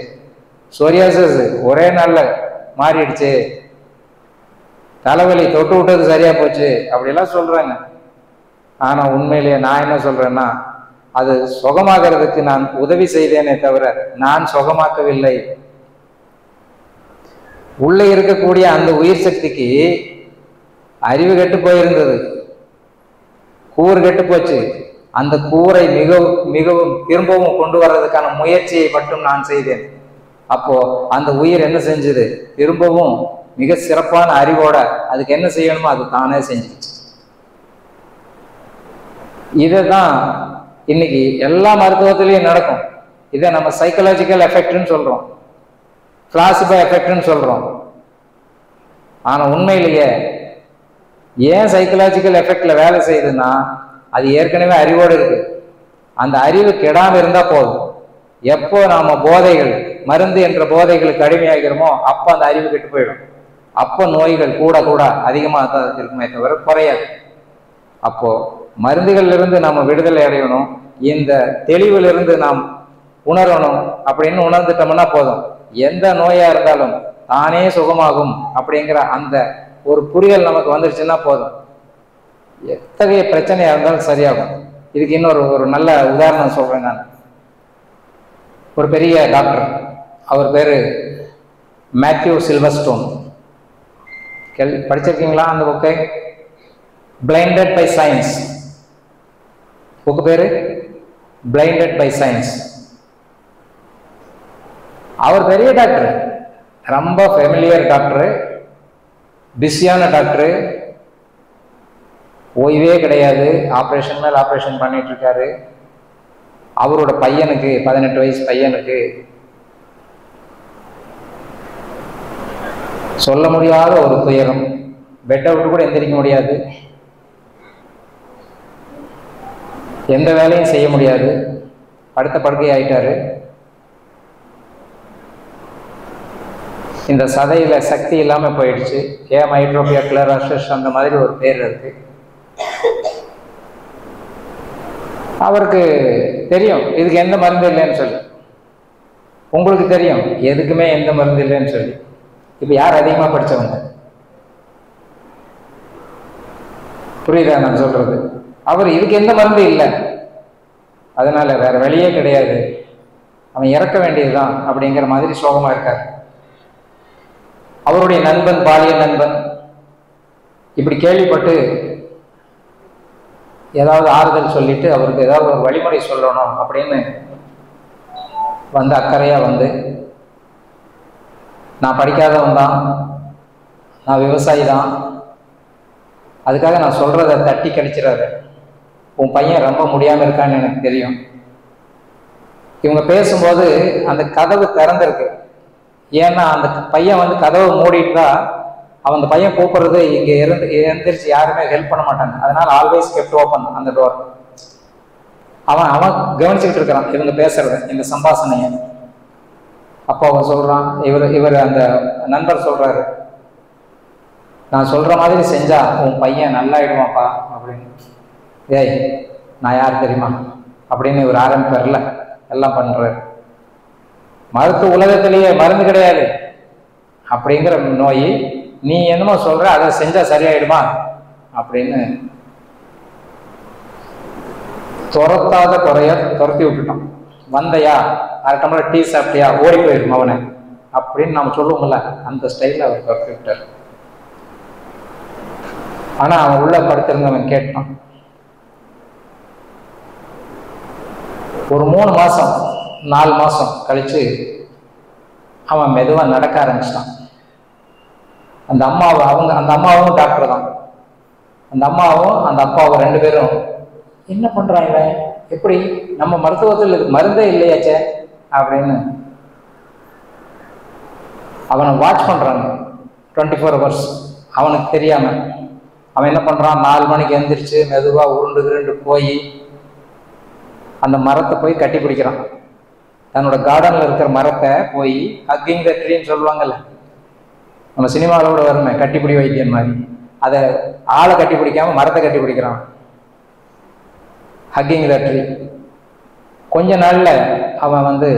சொரியாசிஸ் ஒரே நாள்ல மாறிடுச்சு, தலைவலி தொட்டு விட்டது சரியா போச்சு அப்படிலாம் சொல்றாங்க. ஆனா உண்மையிலேயே நான் என்ன சொல்றேன்னா, அது சுகமாகிறதுக்கு நான் உதவி செய்தேனே தவிர நான் சுகமாக்கவில்லை. உள்ளே இருக்கக்கூடிய அந்த உயிர் சக்திக்கு அறிவு கெட்டு போயிருந்தது, கூறு கெட்டு போச்சு. அந்த கூரை மிகவும் திரும்பவும் கொண்டு வர்றதுக்கான முயற்சியை மட்டும் நான் செய்தேன். அப்போ அந்த உயிர் என்ன செஞ்சது? திரும்பவும் மிக சிறப்பான அறிவோட அதுக்கு என்ன செய்யணுமோ அது தானே செஞ்சிருச்சு. இதுதான் இன்னைக்கு எல்லா மருத்துவத்திலையும் நடக்கும். இதை நம்ம சைக்கலாஜிக்கல் எஃபெக்ட்னு சொல்றோம், பிளாசிபோ எஃபெக்ட்னு சொல்றோம். ஆனா உண்மையிலேயே ஏன் சைக்கலாஜிக்கல் எஃபெக்ட்ல வேலை செய்யுதுன்னா, அது ஏற்கனவே அறிவோடு இருக்கு. அந்த அறிவு கெடாம இருந்தா போதும். எப்போ நாம போதைகள், மருந்து என்ற போதைகளுக்கு அடிமையாகிறோமோ அப்போ அந்த அறிவு கெட்டு போயிடும். அப்போ நோய்கள் கூட கூட அதிகமாக தான் இருக்குமே தவிர குறையாது. அப்போ மருந்துகள்ல இருந்து நம்ம விடுதலை அடையணும், இந்த தெளிவிலிருந்து நாம் உணரணும். அப்படின்னு உணர்ந்துட்டோம்னா போதும், எந்த நோயா இருந்தாலும் தானே சுகமாகும் அப்படிங்கிற அந்த ஒரு புரிதல் நமக்கு வந்துருச்சுன்னா போதும், எத்தகைய பிரச்சனையா இருந்தாலும் சரியாகும். இதுக்கு இன்னொரு நல்ல உதாரணம் சொல்றேன் நான். ஒரு பெரிய டாக்டர், அவர் பேரு மேத்யூ சில்வர்ஸ்டோன். படிச்சிருக்கீங்களா அந்த புக்கை? Blinded by science. புக்கு பேரு பிளைண்டட் பை சயின்ஸ். அவர் பெரிய டாக்டர், ரொம்ப ஃபெமிலியர் டாக்டரு, பிஸியான டாக்டரு, ஓய்வே கிடையாது, ஆப்ரேஷன் மேல் ஆப்ரேஷன் பண்ணிட்டு இருக்காரு. அவரோட பையனுக்கு 18 வயசு பையனுக்கு சொல்ல முடியாத ஒரு துயரம், பெட்டை விட்டு கூட எந்திரிக்க முடியாது, எந்த வேலையும் செய்ய முடியாது, படுத்த படுக்கை ஆயிட்டாரு. இந்த சதையில சக்தி இல்லாம போயிடுச்சு. ஹைட்ரோபியா கிளராஷஸ் அந்த மாதிரி ஒரு பேர் இருக்கு. அவருக்கு தெரியும் இதுக்கு எந்த மருந்து இல்லைன்னு சொல்லி, உங்களுக்கு தெரியும் எதுக்குமே எந்த மருந்து இல்லைன்னு சொல்லி. இப்ப யார் அதிகமா படிச்சவங்க? புரியுதா நான் சொல்றது? அவர் இதுக்கு எந்த மருந்து இல்லை, அதனால வேற வழியே கிடையாது, அவன் இறக்க வேண்டியதுதான் அப்படிங்கிற மாதிரி சோகமா இருக்காரு. அவருடைய நண்பன், பாலிய நண்பன் இப்படி கேள்விப்பட்டு ஏதாவது ஆறுதல் சொல்லிட்டு அவருக்கு ஏதாவது ஒரு வழிமுறை சொல்லணும் அப்படின்னு வந்து அக்கறையா வந்து, நான் படிக்காதவன் தான், நான் விவசாயி தான், அதுக்காக நான் சொல்றதை தட்டி கழிச்சிடாத, உன் பையன் ரொம்ப முடியாம இருக்கான்னு எனக்கு தெரியும். இவங்க பேசும்போது அந்த கதவு திறந்திருக்கு. ஏன்னா அந்த பையன் வந்து கதவை மூடிட்டா அந்த பையன் கூப்பிடுறது இங்க எழுந்திரிச்சு யாருமே ஹெல்ப் பண்ண மாட்டாங்க. அதனால ஆல்வேஸ் கெப்ட் ஓப்பன் அந்த டோர். அவன் கவனிச்சுக்கிட்டு இருக்கிறான் இவங்க பேசுறத, இந்த சம்பாஷணைய. அப்போ அவன் சொல்றான், இவர் அந்த நண்பர் சொல்றாரு, நான் சொல்ற மாதிரி செஞ்சா உன் பையன் நல்லாயிடுவாப்பா அப்படின்னு. ஏய் நான் யார் தெரியுமா அப்படின்னு இவர் ஆரம்பிப்பார்ல, எல்லாம் பண்றாரு. மருத்துவ உலகத்திலேயே மருந்து கிடையாது அப்படிங்கிற நோய், நீ என்னமோ சொல்ற அதை செஞ்சா சரியாயிடுமா அப்படின்னு துரத்தாத குறைய துரத்தி விட்டுட்டோம். வந்தையா, அரை டம்ளர் டீ சாப்பிட்டியா, ஓடி போயிடும் அவனை அப்படின்னு நம்ம சொல்லுவோம்ல, அந்த ஸ்டைல அவர் துரத்தி விட்டார். ஆனா அவன் உள்ள படுத்திருந்தவன் கேட்டான். ஒரு 3 மாசம் 4 மாசம் கழிச்சு அவன் மெதுவா நடக்க ஆரம்பிச்சிட்டான். அந்த அம்மாவும் டாக்டர் தான். அந்த அம்மாவும் அந்த அப்பாவும் 2 பேரும் என்ன பண்றாங்க, எப்படி நம்ம மருத்துவத்தில் இதுக்கு மருந்தே இல்லையாச்சே அப்படின்னு அவனை வாட்ச் பண்றாங்க 24 hours. அவனுக்கு தெரியாம அவன் என்ன பண்றான், 4 மணிக்கு எந்திரிச்சு மெதுவா உருண்டு போய் அந்த மரத்தை போய் கட்டி பிடிக்கிறான். தன்னோட கார்டன்ல இருக்கிற மரத்தை போய் ஹக்கிங் த ட்ரீன்னு சொல்லுவாங்கல்ல, நம்ம சினிமாவில் கூட வருமே கட்டிப்பிடி வைத்தியம் மாதிரி, அதை ஆளை கட்டி பிடிக்காம மரத்தை கட்டி பிடிக்கிறான். Hugging the tree. கொஞ்ச நாள்ல அவன் வந்து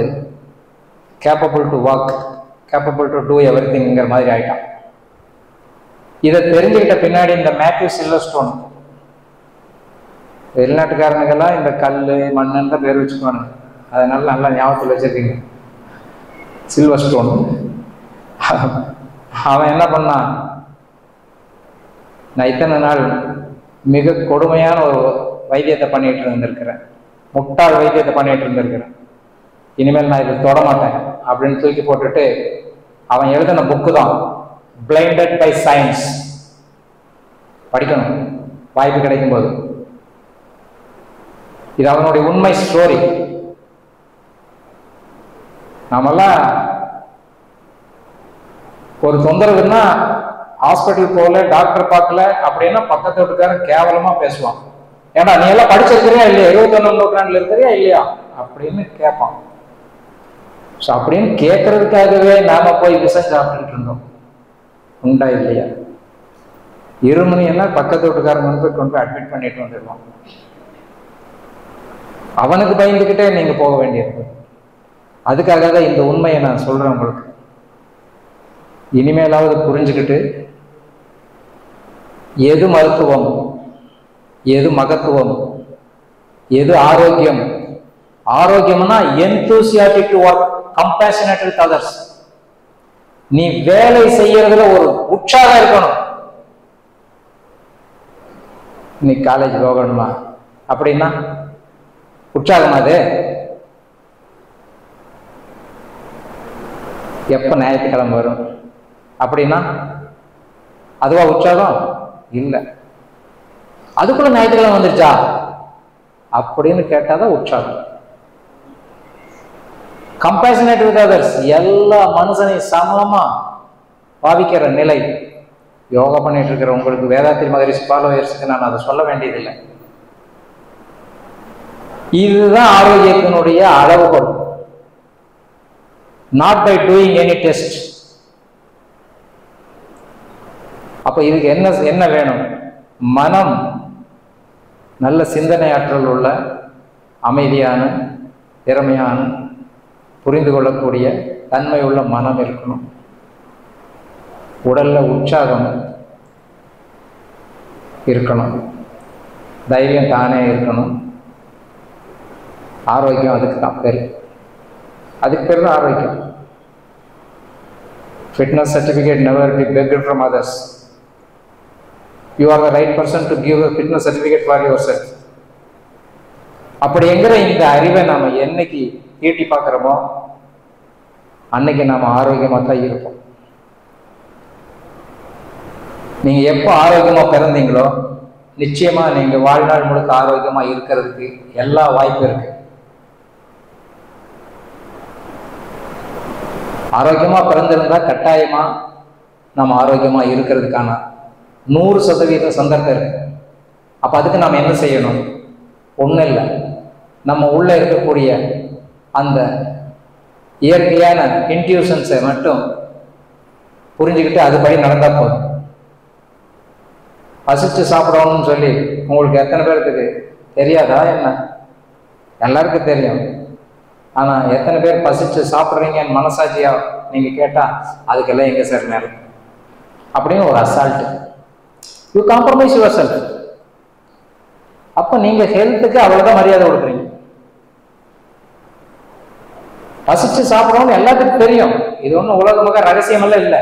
capable to walk, capable to do எவ்ரிதிங்கிற மாதிரி ஆயிட்டான். இதை தெரிஞ்சுக்கிட்ட பின்னாடி இந்த மேத்யூ சில்வர்ஸ்டோன், வெளிநாட்டுக்காரனுக்கெல்லாம் இந்த கல் மண்ணுன்னு தான் பேர் வச்சுக்குவானுங்க, அதனால நல்லா ஞாபகத்தில் வச்சிருக்கீங்க. சில்வர்ஸ்டோன் அவன் என்ன பண்ணான், நான் இத்தனை நாள் மிக கொடுமையான ஒரு வைத்தியத்தை பண்ணிட்டு இருந்திருக்கிறேன், முட்டாள் வைத்தியத்தை பண்ணிட்டு இருந்திருக்கிறேன், இனிமேல் நான் இதை தொட மாட்டேன் அப்படின்னு தூக்கி போட்டுட்டு அவன் எழுதின புக்கு தான் பிளைண்டட் பை சயின்ஸ். படிக்கணும் வாய்ப்பு கிடைக்கும் போது. இது அவனுடைய உண்மை ஸ்டோரி. நாமெல்லாம் ஒரு தொந்தரவுன்னா ஹாஸ்பிட்டல் போகல, டாக்டர் பார்க்கல அப்படின்னா பக்கத்து வீட்டுக்காரன் கேவலமா பேசுவான். ஏன்னா நீ எல்லாம் படிச்சிருக்கிறியா இல்லையா, 21ஆம் நூற்றாண்டுல இருக்கிறியா இல்லையா அப்படின்னு கேட்பான். அப்படின்னு கேட்கறதுக்காகவே நாம போய் விஷம் சாப்பிட்டுட்டு இருந்தோம். உண்டா இல்லையா? இருமணி எல்லாம் பக்கத்து வீட்டுக்காரங்க கொண்டு போய் அட்மிட் பண்ணிட்டு வந்துடுவான். அவனுக்கு பயந்துக்கிட்டே நீங்க போக வேண்டியது. அதுக்காக தான் இந்த உண்மையை நான் சொல்றேன் உங்களுக்கு. இனிமேலாவது புரிஞ்சுக்கிட்டு எது மருத்துவம், எது மகத்துவம், எது ஆரோக்கியம். ஆரோக்கியம்னா enthusiastic to work, compassionate with others. நீ வேலை செய்யறதுல ஒரு உற்சாகம் இருக்கணும். நீ காலேஜ் போகணுமா அப்படின்னா உற்சாகமா? அது எப்ப ஞாயிற்றுக்கிழமை வரும் அப்படின்னா அதுவா உற்சாகம்? இல்லை. அதுக்குள்ள ஞாயிற்றுக்கிழமை வந்துருச்சா அப்படின்னு கேட்டாதான் உற்சாகம். கம்பேஷனேட் வித் அதர்ஸ், எல்லா மனுஷனையும் சமமா பாவிக்கிற நிலை. யோகா பண்ணிட்டு இருக்கிற உங்களுக்கு, வேதாத்திரி மகரிஷி ஃபாலோவர்ஸுக்கு நான் அதை சொல்ல வேண்டியதில்லை. இதுதான் ஆரோக்கியத்தினுடைய அளவுகோல். Not by doing any test. அப்ப இதுக்கு என்ன வேணும்? மனம் நல்ல சிந்தனை ஆற்றல் உள்ள, அமைதியான, திறமையான, புரிந்து கொள்ளக்கூடிய தன்மை உள்ள மனம் இருக்கணும். உடல்ல உற்சாகம் இருக்கணும், தைரியம் தானே இருக்கணும். ஆரோக்கியம் அதுக்கு தான் பேர். அதுக்கு பேர் தான் ஆரோக்கியம். Fitness certificate never be pegged from others. You are the right person to give a fitness certificate for yourself. அப்படிங்கிற இந்த அறிவை நாம என்னைக்கு ஈட்டி பார்க்கிறோமோ அன்னைக்கு நாம ஆரோக்கியமா தான் இருப்போம். நீங்க எப்ப ஆரோக்கியமா பிறந்தீங்களோ நிச்சயமா நீங்க வாழ்நாள் முழுக்க ஆரோக்கியமா இருக்கிறதுக்கு எல்லா வாய்ப்பு இருக்கு. ஆரோக்கியமா பிறந்திருந்தா கட்டாயமா நம்ம ஆரோக்கியமா இருக்கிறதுக்கான 100% சந்தர்ப்பம் இருக்கு. அப்ப அதுக்கு நாம என்ன செய்யணும்? ஒண்ணும் இல்லை, நம்ம உள்ள இருக்கக்கூடிய அந்த இயற்கையான இன்ட்யூஷன்ஸை மட்டும் புரிஞ்சுக்கிட்டு அதுபடி நடந்தா போதும். பசிச்சு சாப்பிடணும்னு சொல்லி உங்களுக்கு எத்தனை பேருக்கு தெரியாதா என்ன? எல்லாருக்கும் தெரியும். ஆனா எத்தனை பேர் பசிச்சு சாப்பிட்றீங்கன்னு மனசாட்சியா நீங்க கேட்டா அதுக்கெல்லாம் எங்க சார் நேரம் அப்படின்னு ஒரு assault. You compromise your self. அப்ப நீங்க ஹெல்த்துக்கு அவ்வளவுதான் மரியாதை கொடுக்குறீங்க. பசிச்சு சாப்பிடணும்னு எல்லாத்துக்கும் தெரியும். இது ஒன்றும் உலகமாக ரகசியமெல்லாம் இல்லை.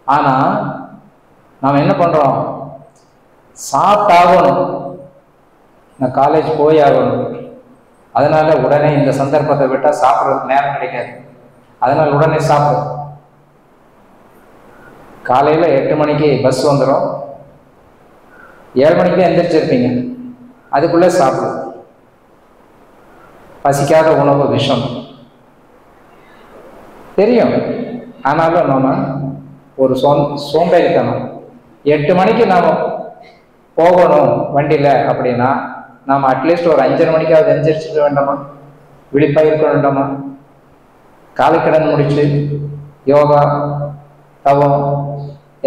ஆனா நாம் என்ன பண்றோம்? சாப்பிட்டாகணும், நான் காலேஜ் போய் ஆகணும், அதனால உடனே இந்த சந்தர்ப்பத்தை விட்டா சாப்பிட்றதுக்கு நேரம் கிடைக்காது, அதனால உடனே சாப்பிடும். காலையில 8 மணிக்கு பஸ் வந்துடும், 7 மணிக்கு எந்திரிச்சிருப்பீங்க, அதுக்குள்ளே சாப்பிடும். பசிக்காத உணவு விஷம் தெரியும். ஆனாலும் நம்ம ஒரு சோம்பேறித்தனம், 8 மணிக்கு நாம் போகணும் வண்டியில் அப்படின்னா நாம் அட்லீஸ்ட் ஒரு 5:30 மணிக்காவது எந்திரிச்சிக்க வேண்டாமா? விழிப்பாக இருக்க வேண்டாமா? காலைக்கடன் முடிச்சு யோகா தவம்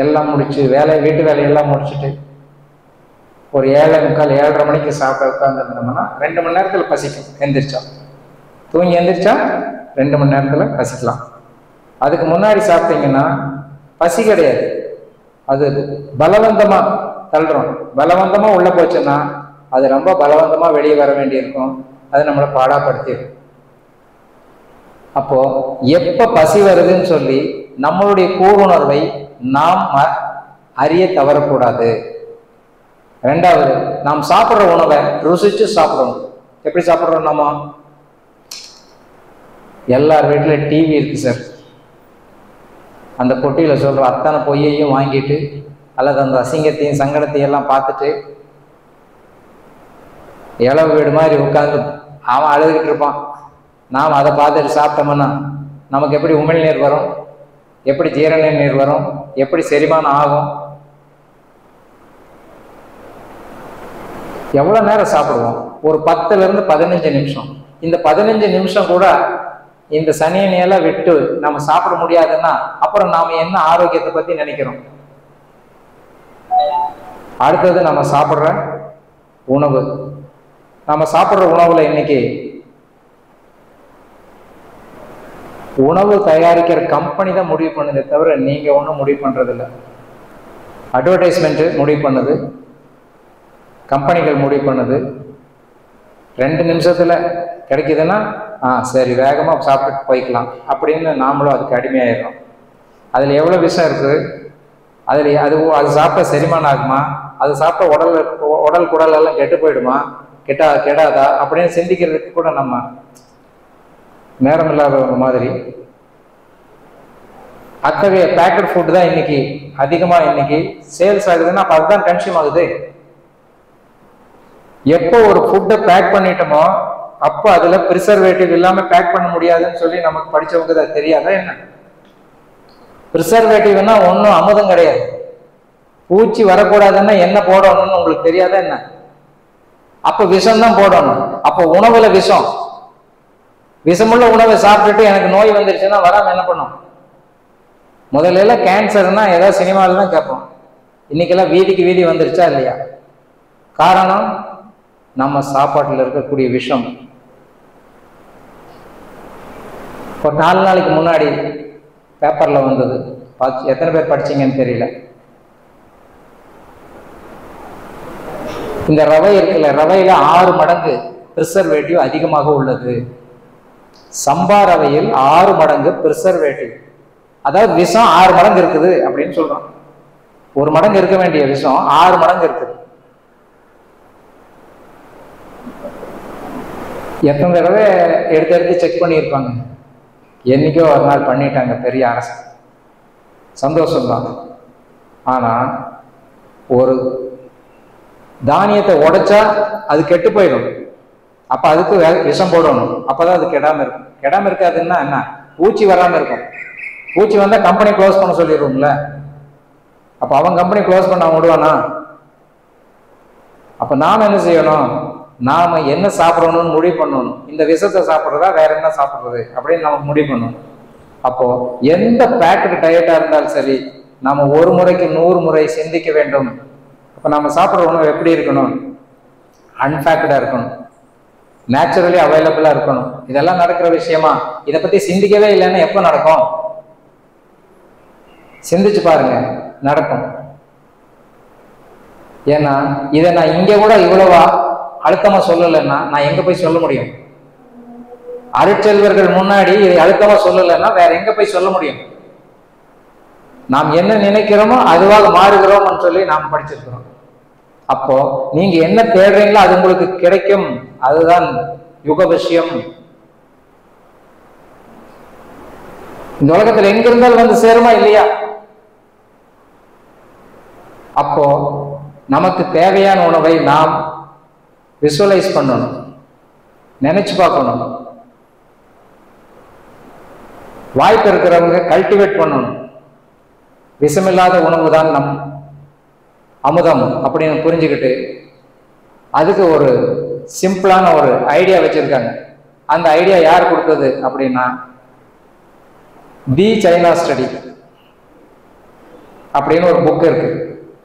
எல்லாம் முடிச்சு வீட்டு வேலையெல்லாம் முடிச்சுட்டு ஒரு 7:45 7:30 மணிக்கு சாப்பிட உட்காந்துருந்தோம்னா 2 மணி நேரத்தில் பசிக்கும். எந்திரிச்சா தூங்கி எந்திரிச்சா 2 மணி நேரத்தில் பசிக்கலாம். அதுக்கு முன்னாடி சாப்பிட்டீங்கன்னா பசி கிடையாது, அது பலவந்தமாக தள்ளுறோம். பலவந்தமாக உள்ளே போச்சுன்னா அது ரொம்ப பலவந்தமாக வெளியே வர வேண்டியிருக்கும், அது நம்மளை பாடாப்படுத்திடும். அப்போ எப்போ பசி வருதுன்னு சொல்லி நம்மளுடைய கூருணர்வை நாம் அறிய தவறக்கூடாது. 2வது, நாம் சாப்பிட்ற உணவை ருசிச்சு சாப்பிடணும். எப்படி சாப்பிட்றோம்? நம்ம எல்லார் வீட்டில் டிவி இருக்கு சார், அந்த பொட்டியில் சொல்கிற அத்தனை பொய்யையும் வாங்கிட்டு அல்லது அந்த அசிங்கத்தையும் சங்கடத்தையும் எல்லாம் பார்த்துட்டு இளவு வீடு மாதிரி உட்காந்து அவன் அழுதுகிட்டு இருப்பான். நாம் அதை பார்த்துட்டு சாப்பிட்டோம்னா நமக்கு எப்படி உமிழ்நீர் வரும், எப்படி ஜீரண நீர் வரும், எப்படி செரிமானம் ஆகும்? எவ்வளோ நேரம் சாப்பிடுவோம்? ஒரு 10லேருந்து 15 நிமிஷம். இந்த 15 நிமிஷம் கூட இந்த சனியனையெல்லாம் விட்டு நம்ம சாப்பிட முடியாதுன்னா அப்புறம் நாம் என்ன ஆரோக்கியத்தை பற்றி நினைக்கிறோம்? அடுத்தது நம்ம சாப்பிட்ற உணவு. நம்ம சாப்பிட்ற உணவுல இன்னைக்கு உணவு தயாரிக்கிற கம்பெனி தான் முடிவு பண்ணுதே தவிர நீங்க ஒன்றும் முடிவு பண்றதில்லை. அட்வர்டைஸ்மெண்ட் முடிவு பண்ணுது, கம்பெனிகள் முடிவு பண்ணுது. 2 நிமிஷத்துல கிடைக்குதுன்னா சரி வேகமாக சாப்பிட்டு போய்க்கலாம் அப்படின்னு நாமளும் அதுக்கு அடிமையாயிடுறோம். அதில் எவ்வளோ விஷயம் இருக்குது, அது சாப்பிட்ட செரிமானம் ஆகுமா, அது சாப்பிட்ட உடல் குடல் எல்லாம் கெட்டு போயிடுமா, கெடாதா அப்படின்னு சிந்திக்கிறதுக்கு கூட நம்ம நேரம் இல்லாத மாதிரி. அத்தகைய பேக்கட் ஃபுட் தான் இன்னைக்கு அதிகமாக இன்னைக்கு சேல்ஸ் ஆகுதுன்னா அப்போ அதுதான் கன்சியூம் ஆகுது. எப்போ ஒரு ஃபுட்டை பேக் பண்ணிட்டோமோ அப்போ அதுல ப்ரிசர்வேட்டிவ் இல்லாம பேக் பண்ண முடியாதுன்னு சொல்லி நமக்கு படிச்சவங்க தான் தெரியாதா என்ன? ப்ரிசர்வேட்டிவ்னா ஒன்றும் அமுதம் கிடையாது. பூச்சி வரக்கூடாதுன்னா என்ன போடணும்னு உங்களுக்கு தெரியாதா என்ன? அப்ப விஷம் தான் போடணும். அப்போ உணவுல விஷமுள்ள உணவை சாப்பிட்டுட்டு எனக்கு நோய் வந்துருச்சுன்னா வராம என்ன பண்ணும்? முதல்ல எல்லாம் கேன்சர்னா ஏதாவது சினிமாவில் தான் கேட்போம். இன்னைக்கெல்லாம் வீதிக்கு வீதி வந்துருச்சா இல்லையா? காரணம் நம்ம சாப்பாட்டில் இருக்கக்கூடிய விஷம். ஒரு 4 நாளைக்கு முன்னாடி பேப்பர்ல வந்தது, எத்தனை பேர் படிச்சீங்கன்னு தெரியல. இந்த ரவை இருக்குல்ல, ரவையில 6 மடங்கு ப்ரிசர்வேட்டிவ் அதிகமாக உள்ளது. சம்பா ரவையில் 6 மடங்கு ப்ரிசர்வேட்டிவ், அதாவது விஷம் 6 மடங்கு இருக்குது அப்படின்னு சொல்றோம். 1 மடங்கு இருக்க வேண்டிய விஷம் 6 மடங்கு இருக்குது. எத்தனை தடவை எடுத்து செக் பண்ணியிருப்பாங்க. என்னைக்கோ ஒரு நாள் பண்ணிட்டாங்க பெரிய அரசு, சந்தோஷம்தான். ஆனா ஒரு தானியத்தை உடைச்சா அது கெட்டு போயிடும். அப்ப அதுக்கு விஷம் போடணும், அப்பதான் அது கெடாம இருக்கும். கெடாம இருக்காதுன்னா என்ன? பூச்சி வராம இருக்கும். பூச்சி வந்தா கம்பெனி க்ளோஸ் பண்ண சொல்லிடுவோம்ல. அப்ப அவன் கம்பெனி க்ளோஸ் பண்ண விடுவானா? அப்ப நாம என்ன செய்யணும்? நாம என்ன சாப்பிடணும்னு முடிவு பண்ணணும். இந்த விஷத்தை சாப்பிட்றதா வேற என்ன சாப்பிட்றது அப்படின்னு நமக்கு முடிவு பண்ணணும். அப்போ எந்த பேக்கெட் டயட்டா இருந்தாலும் சரி, நாம ஒரு முறைக்கு 100 முறை சிந்திக்க வேண்டும். அப்ப நம்ம சாப்பிட்ற உணவு எப்படி இருக்கணும்? அன்பேக்டா இருக்கணும், நேச்சுரலி அவைலபிளா இருக்கணும். இதெல்லாம் நடக்கிற விஷயமா? இதை பத்தி சிந்திக்கவே இல்லைன்னு எப்போ நடக்கும்? சிந்திச்சு பாருங்க, நடக்கும். ஏன்னா இதை நான் இங்க கூட இவ்வளவா அழுத்தமா சொல்லலைன்னா நான் எங்க போய் சொல்ல முடியும்? அருட்செல்வர்கள் முன்னாடி இதை அழுத்தமா சொல்லலைன்னா வேற எங்க போய் சொல்ல முடியும்? நாம் என்ன நினைக்கிறோமோ அதுவாக மாறுகிறோம்னு சொல்லி நாம் படிச்சிருக்கிறோம். அப்போ நீங்க என்ன தேடுறீங்களோ அது உங்களுக்கு கிடைக்கும். அதுதான் யுக விஷயம். இந்த உலகத்துல எங்க இருந்தாலும் வந்து சேருமா இல்லையா? அப்போ நமக்கு தேவையான உணவை நாம் விசுவலைஸ் பண்ணணும், நினைச்சு பார்க்கணும். வாய்ப்பு இருக்கிறவங்க கல்டிவேட் பண்ணணும். விஷமில்லாத உணவு தான் அமுதம் அப்படின்னு புரிஞ்சுக்கிட்டு அதுக்கு ஒரு சிம்பிளான ஒரு ஐடியா வச்சிருக்காங்க. அந்த ஐடியா யார் கொடுத்தது அப்படின்னா தி சைனா ஸ்டடி அப்படின்னு ஒரு புக் இருக்கு.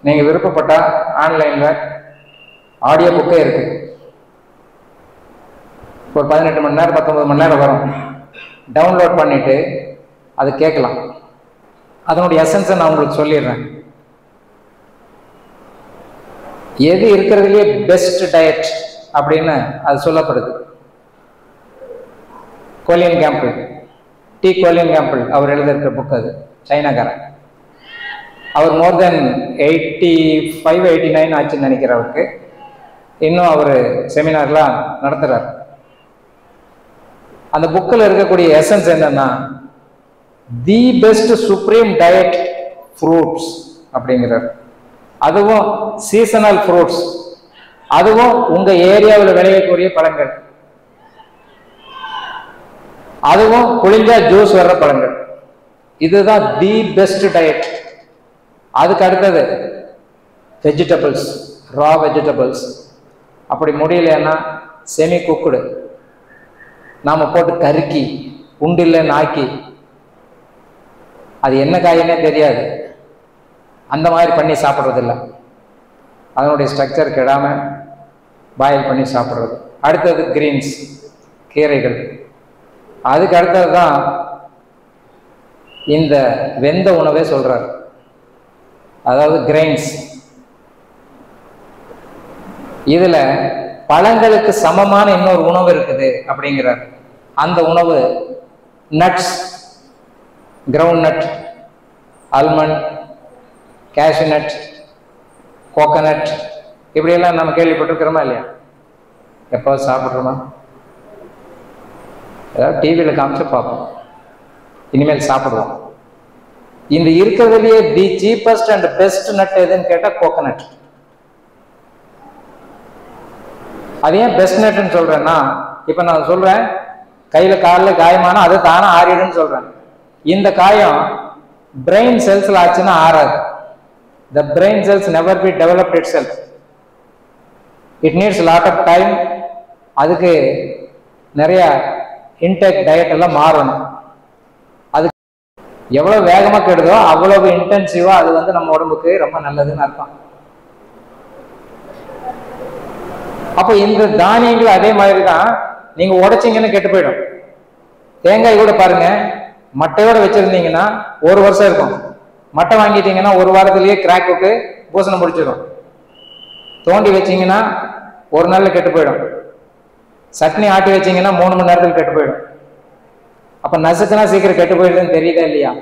நீங்க விருப்பப்பட்டா ஆன்லைன்ல ஆடியோ புக்கே இருக்கு. ஒரு 18 மணி நேரம் 19 மணி நேரம் வரும். டவுன்லோட் பண்ணிட்டு அது கேட்கலாம். அதனுடைய எசன்ஸை நான் உங்களுக்கு சொல்லிடுறேன். எது இருக்கிறதுலே பெஸ்ட் டயட் அப்படின்னு அது சொல்லப்படுது. கோலின் கேம்பிள், டி கோலின் கேம்பிள் அவர் எழுதியிருக்கிற புக் அது, சைனாக்காரன். அவர் மோர் தென் 85 89 ஆச்சுன்னு நினைக்கிறேன் அவருக்கு. இன்னும் அவர் செமினார்லாம் நடத்துறாரு. அந்த புக்கில் இருக்கக்கூடிய எசன்ஸ் என்னன்னா the best supreme diet fruits அப்படிங்கிறார். அதுவும் சீசனல் ஃப்ரூட்ஸ், அதுவும் உங்க ஏரியாவில் விளையக்கூடிய பழங்கள், அதுவும் குளிஞ்சா ஜூஸ் வர்ற பழங்கள். இதுதான் தி பெஸ்ட் டயட். அதுக்கு அடுத்தது வெஜிடபிள்ஸ், ரா வெஜிடபிள்ஸ். அப்படி முடியலன்னா செமி குக்குடு, நாம போட்டு கருக்கி உண்டில்லைன்னு ஆக்கி அது என்ன காயினே தெரியாது, அந்த மாதிரி பண்ணி சாப்பிட்றது இல்லை. அதனுடைய ஸ்ட்ரக்சர் கெடாம பாயில் பண்ணி சாப்பிட்றது. அடுத்தது கிரீன்ஸ், கீரைகள். அதுக்கு அடுத்தது தான் இந்த வெந்த உணவே சொல்றாரு, அதாவது கிரெயின்ஸ். இதுல பழங்களுக்கு சமமான இன்னொரு உணவு இருக்குது அப்படிங்கிறார். அந்த உணவு nuts, ground nut, almond, cashew nut, coconut, இப்படியெல்லாம் நம்ம கேள்விப்பட்டிருக்கிறோமா இல்லையா? எப்போ சாப்பிட்றோமா? ஏதாவது டிவியில் காமிச்சு பார்ப்போம், இனிமேல் சாப்பிடுவோம். இந்த இருக்கிறதுலேயே தி சீப்பஸ்ட் அண்ட் பெஸ்ட் நட் எதுன்னு கேட்டால் கோகனட். அது ஏன் பெஸ்ட் நட்னு சொல்றேன்னா, இப்போ நான் சொல்றேன் கையில் காலில் காயமான அது தானே ஆறிடுன்னு சொல்றேன். இந்த காயம் பிரெயின் செல்ஸ்ல ஆச்சுன்னா ஆறாது. The brain cells never be developed itself. It needs a lot of time. அதுக்கு நிறைய இன்டேக் டயட் எல்லாம் மாறணும். அது எவ்வளவு வேகமா கெடுதோ அவ்வளவு இன்டென்சிவா அது நம்ம உடம்புக்கு ரொம்ப நல்லதுன்னு அர்த்தம். அப்போ இந்த தானியங்கள் அதே மாதிரி தான், நீங்க உடைச்சிங்கன்னு கெட்டு போயிடும். தேங்காய் கூட பாருங்க, மட்டையோட வச்சிருந்தீங்கன்னா 1 வருஷம் இருக்கும். மட்டை வாங்கிட்டீங்கன்னா 1 வாரத்திலேயே கிராக் விட்டு பூசணம் முடிச்சிடும். தோண்டி வச்சிங்கன்னா 1 நாள்ல கெட்டு போயிடும். சட்னி ஆட்டி வச்சிங்கன்னா 3 மணி நேரத்தில் கெட்டு போயிடும். அப்ப நசுக்குனா சீக்கிரம் கெட்டு போயிடுதுன்னு தெரியுதா இல்லையா?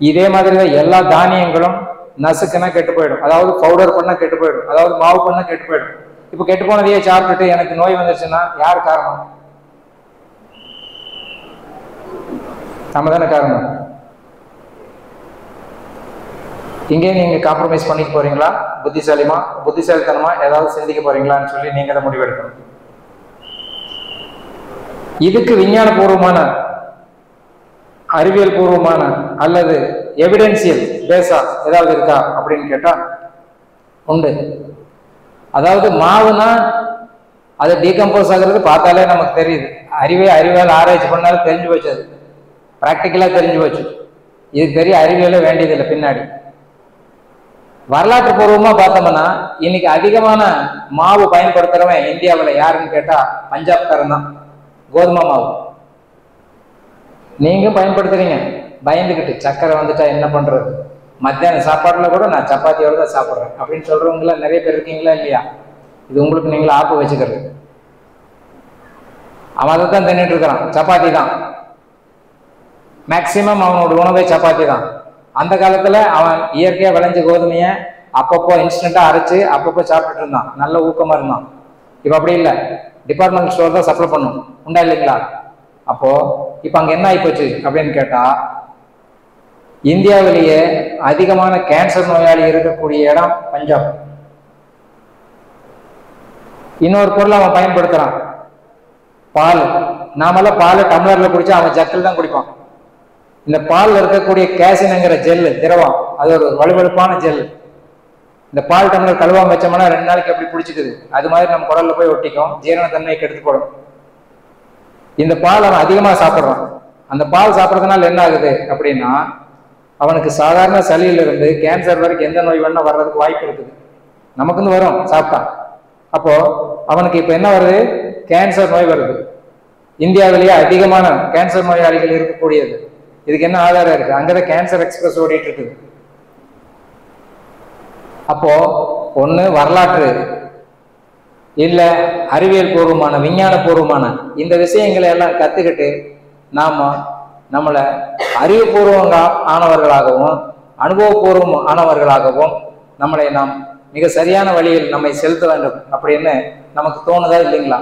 இதே மாதிரி தான் எல்லா தானியங்களும் நசுக்குனா கெட்டு போயிடும். அதாவது பவுடர் பண்ணா கெட்டு போயிடும், அதாவது மாவு பண்ணா கெட்டு போயிடும். இப்ப கெட்டு போனதையே சாப்பிட்டுட்டு எனக்கு நோய் வந்துருச்சுன்னா யார் காரணம்? நம்ம தானே காரணம். இங்கே நீங்க காம்ப்ரமைஸ் பண்ணிட்டு போறீங்களா, புத்திசாலித்தனமா ஏதாவது சிந்திக்க போறீங்களான்னு சொல்லி நீங்க தான் முடிவெடுக்கணும். இதுக்கு விஞ்ஞான பூர்வமான, அறிவியல் பூர்வமான அல்லது எவிடென்சியல் பேஸா ஏதாவது இருக்கா அப்படின்னு கேட்டா உண்டு. அதாவது மாவுனா அது டீகம்போஸ் ஆகுறது பார்த்தாலே நமக்கு தெரியுது. அறிவியல் ஆராய்ச்சி பண்ணாலும் தெரிஞ்சு போச்சு, அது பிராக்டிக்கலா தெரிஞ்சு போச்சு. இதுக்கு பெரிய அறிவியலே வேண்டியதில்லை. பின்னாடி வரலாற்று பூர்வமா பார்த்தோம்னா இன்னைக்கு அதிகமான மாவு பயன்படுத்துறவன் இந்தியாவில் யாருன்னு கேட்டா பஞ்சாப்காரன் தான். கோதுமை மாவு நீங்க பயன்படுத்துறீங்க பயந்துக்கிட்டு, சக்கரை வந்துட்டா என்ன பண்றது, மத்தியான சாப்பாடுல கூட நான் சப்பாத்தியோட தான் சாப்பிட்றேன் அப்படின்னு சொல்றவங்கள நிறைய பேர் இருக்கீங்களா இல்லையா? இது உங்களுக்கு நீங்களே ஆப்பு வச்சுக்கிறது. அவன் அதை தான் தின்னுட்டு இருக்கிறான், சப்பாத்தி தான் மேக்சிமம் அவனோட உணவே சப்பாத்தி தான். அந்த காலத்துல அவன் இயற்கையா விளைஞ்ச கோதுமைய அப்பப்போ இன்ஸ்டன்டா அரைச்சு அப்பப்போ சாப்பிட்டுட்டு இருந்தான், நல்ல ஊக்கமா இருந்தான். இப்ப அப்படி இல்லை, டிபார்ட்மெண்ட் ஸ்டோர் தான் சப்ளை பண்ணும், உண்டா இல்லைங்களா? அப்போ இப்ப அங்க என்ன ஆயிப்போச்சு அப்படின்னு கேட்டா, இந்தியாவிலேயே அதிகமான கேன்சர் நோயாளி இருக்கக்கூடிய இடம் பஞ்சாப். இன்னொரு பொருள் அவன் பயன்படுத்துறான், பால். நாமெல்லாம் பால் டம்ளர்ல குடிச்சா அவன் ஜக்கில் தான் குடிப்பான். இந்த பால்ல இருக்கக்கூடிய கேசின்ங்கிற ஜெல்லு, திரவம், அது ஒரு வலுவழுப்பான ஜெல். இந்த பால் டம்ளர் கழுவாம வச்சோம்னா 2 நாளைக்கு எப்படி பிடிச்சிக்குது, அது மாதிரி நம்ம குடல்ல போய் ஒட்டிக்கும், ஜீரணத்தன்மையை கெடுத்து போடும். இந்த பால் அவன் அதிகமா சாப்பிட்றான். அந்த பால் சாப்பிட்றதுனால என்ன ஆகுது அப்படின்னா, அவனுக்கு சாதாரண சளியிலிருந்து கேன்சர் வரைக்கும் எந்த நோய் வேணா வர்றதுக்கு வாய்ப்பு இருக்குது. நமக்குன்னு வரும் சாப்பிட்டான். அப்போ அவனுக்கு இப்ப என்ன வருது, கேன்சர் நோய் வருது. இந்தியாவிலேயே அதிகமான கேன்சர் நோயாளிகள் இருக்கக்கூடியது. இதுக்கு என்ன ஆதாரம் இருக்கு, அங்கதான் கேன்சர் எக்ஸ்பிரஸ் ஓடிட்டு இருக்குது. அப்போ ஒண்ணு வரலாற்று இல்ல அறிவியல் பூர்வமான விஞ்ஞான பூர்வமான இந்த விஷயங்களை எல்லாம் கத்துக்கிட்டு நாம நம்மளை அறிவுபூர்வங்க ஆனவர்களாகவும் அனுபவபூர்வம் ஆனவர்களாகவும் நம்மளை நாம் மிக சரியான வழியில் நம்மை செலுத்த வேண்டும் அப்படின்னு நமக்கு தோணுதா இல்லைங்களா?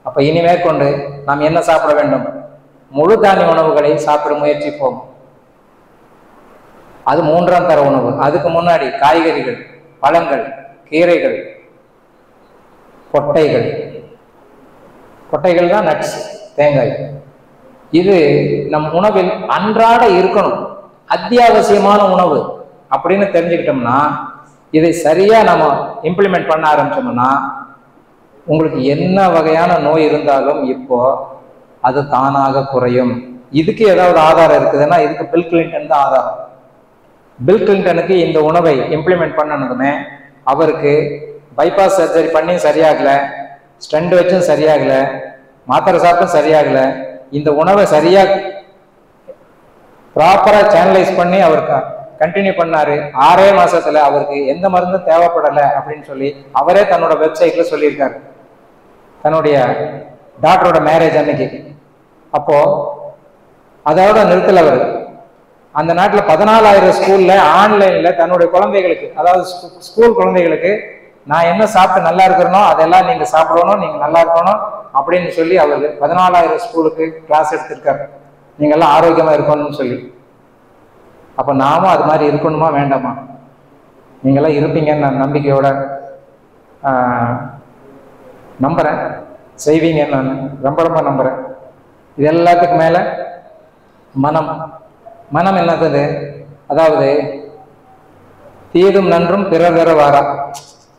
அப்ப இனி மேற்கொண்டு நாம் என்ன சாப்பிட வேண்டும், முழு தானிய உணவுகளை சாப்பிட முயற்சிப்போம். அது 3ஆம் தர உணவு. அதுக்கு முன்னாடி காய்கறிகள், பழங்கள், கீரைகள், கொட்டைகள் தான் நட்ஸ், தேங்காய். இது நம் உணவில் அன்றாட இருக்கணும், அத்தியாவசியமான உணவு அப்படின்னு தெரிஞ்சுக்கிட்டோம்னா, இதை சரியா நம்ம இம்ப்ளிமெண்ட் பண்ண ஆரம்பிச்சோம்னா உங்களுக்கு என்ன வகையான நோய் இருந்தாலும் இப்போ அது தானாக குறையும். இதுக்கு ஏதாவது ஆதாரம் இருக்குதுன்னா இதுக்கு பில் கிளின்டன் தான் ஆதாரம். பில் கிளின்டனுக்கு இந்த உணவை இம்ப்ளிமெண்ட் பண்ணணுமே, அவருக்கு பைபாஸ் சர்ஜரி பண்ணி சரியாகல, ஸ்டெண்ட் வச்சும் சரியாகல, மாத்திரை சாப்பிட்டும் சரியாகல, இந்த உணவை சரியா ப்ராப்பரா சேனலைஸ் பண்ணி அவருக்கு கண்டினியூ பண்ணாரு. 6 மாசத்துல அவருக்கு எந்த மருந்தும் தேவைப்படலை அப்படின்னு சொல்லி அவரே தன்னோட வெப்சைட்ல சொல்லியிருக்காரு, தன்னுடைய டாக்டரோட மேரேஜ் அன்னைக்கு. அப்போ அதோட நிறுத்தல அவர். அந்த நாட்டில் 14,000 ஸ்கூல்ல ஆன்லைன்ல தன்னுடைய குழந்தைகளுக்கு, அதாவது ஸ்கூல் குழந்தைகளுக்கு, நான் என்ன சாப்பிட்டு நல்லா இருக்கிறனோ அதெல்லாம் நீங்க சாப்பிடணும், நீங்க நல்லா இருக்கணும் அப்படின்னு சொல்லி அவர் 14,000 ஸ்கூலுக்கு கிளாஸ் எடுத்திருக்காரு, நீங்க எல்லாம் ஆரோக்கியமா இருக்கணும்னு சொல்லி. அப்ப நாமும் அது மாதிரி இருக்கணுமா வேண்டாமா? நீங்கெல்லாம் இருப்பீங்கன்னு நான் நம்பிக்கையோட நம்புறேன், செய்வீங்கன்னு நான் ரொம்ப ரொம்ப நம்புறேன். இது எல்லாத்துக்கும் மேல மனம் என்னது, அதாவது தீதும் நன்றும் பிறர் தர வாரா.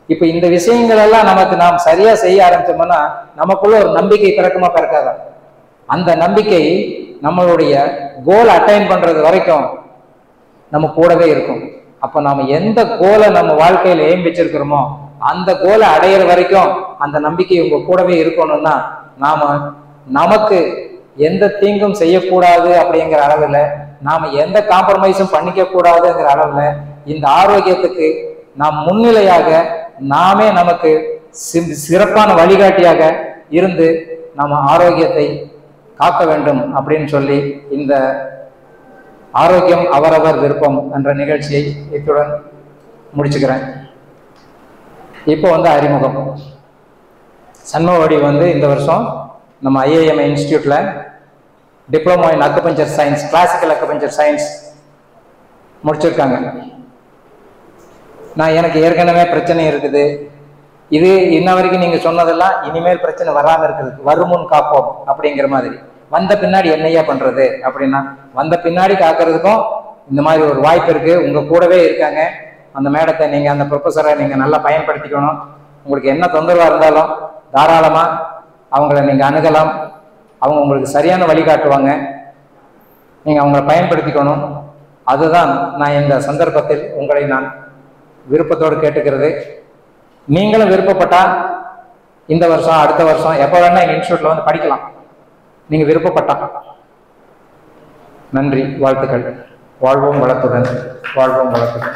இப்ப இந்த விஷயங்கள் எல்லாம் நாம் சரியா செய்ய ஆரம்பிச்சோம்னா நமக்குள்ள ஒரு நம்பிக்கை பிறக்குமா பிறக்காதா? அந்த நம்பிக்கை நம்மளுடைய கோல் அட்டைன் பண்றது வரைக்கும் நம்ம கூடவே இருக்கும். அப்ப நாம எந்த கோலை நம்ம வாழ்க்கையில ஏம் வச்சிருக்கிறோமோ அந்த கோலை அடையிற வரைக்கும் அந்த நம்பிக்கை உங்க கூடவே இருக்கணும்னா நமக்கு எந்த தீங்கும் செய்யக்கூடாது அப்படிங்கிற அளவுல, நாம எந்த காம்ப்ரமைஸும் பண்ணிக்க கூடாதுங்கிற அளவுல இந்த ஆரோக்கியத்துக்கு நாம் முன்னிலையாக நாமே நமக்கு சிறப்பான வழிகாட்டியாக இருந்து நம்ம ஆரோக்கியத்தை காக்க வேண்டும் அப்படின்னு சொல்லி இந்த ஆரோக்கியம் அவரவர் விருப்பம் என்ற நிகழ்ச்சியை இத்துடன் முடிச்சுக்கிறேன். இப்போ அறிமுகம். சண்முகவடி இந்த வருஷம் நம்ம IIM இன்ஸ்டியூட்ல diploma in acupuncture science, classical acupuncture science முடிச்சிருக்காங்க. எனக்கு ஏற்கனவே பிரச்சனை இருக்குது, இது இன்ன வரைக்கும் நீங்க சொன்னதெல்லாம் இனிமேல் பிரச்சனை வராம இருக்குது, வருமுன் காப்போம் அப்படிங்கிற மாதிரி. வந்த பின்னாடி என்னையா பண்றது அப்படின்னா, வந்த பின்னாடி காக்கிறதுக்கும் இந்த மாதிரி ஒரு வாய்ப்பு இருக்கு, உங்க கூடவே இருக்காங்க. அந்த மேடத்தை நீங்க, அந்த ப்ரொஃபஸரை நீங்க நல்லா பயன்படுத்திக்கணும். உங்களுக்கு என்ன தொந்தரவா இருந்தாலும் தாராளமா அவங்கள நீங்க அணுகலாம், அவங்க உங்களுக்கு சரியான வழிகாட்டுவாங்க, நீங்க அவங்களை பயன்படுத்திக்கணும். அதுதான் நான் இந்த சந்தர்ப்பத்தில் உங்களை நான் விருப்பத்தோடு கேட்டுக்கிறது. நீங்களும் விருப்பப்பட்டா இந்த வருஷம் அடுத்த வருஷம் எப்போ வேணா எங்க இன்ஸ்டியூட்ல படிக்கலாம், நீங்க விருப்பப்பட்டா. நன்றி, வாழ்த்துக்கள். வாழ்வோம் வளத்துடன், வாழ்வோம் வளத்துடன்.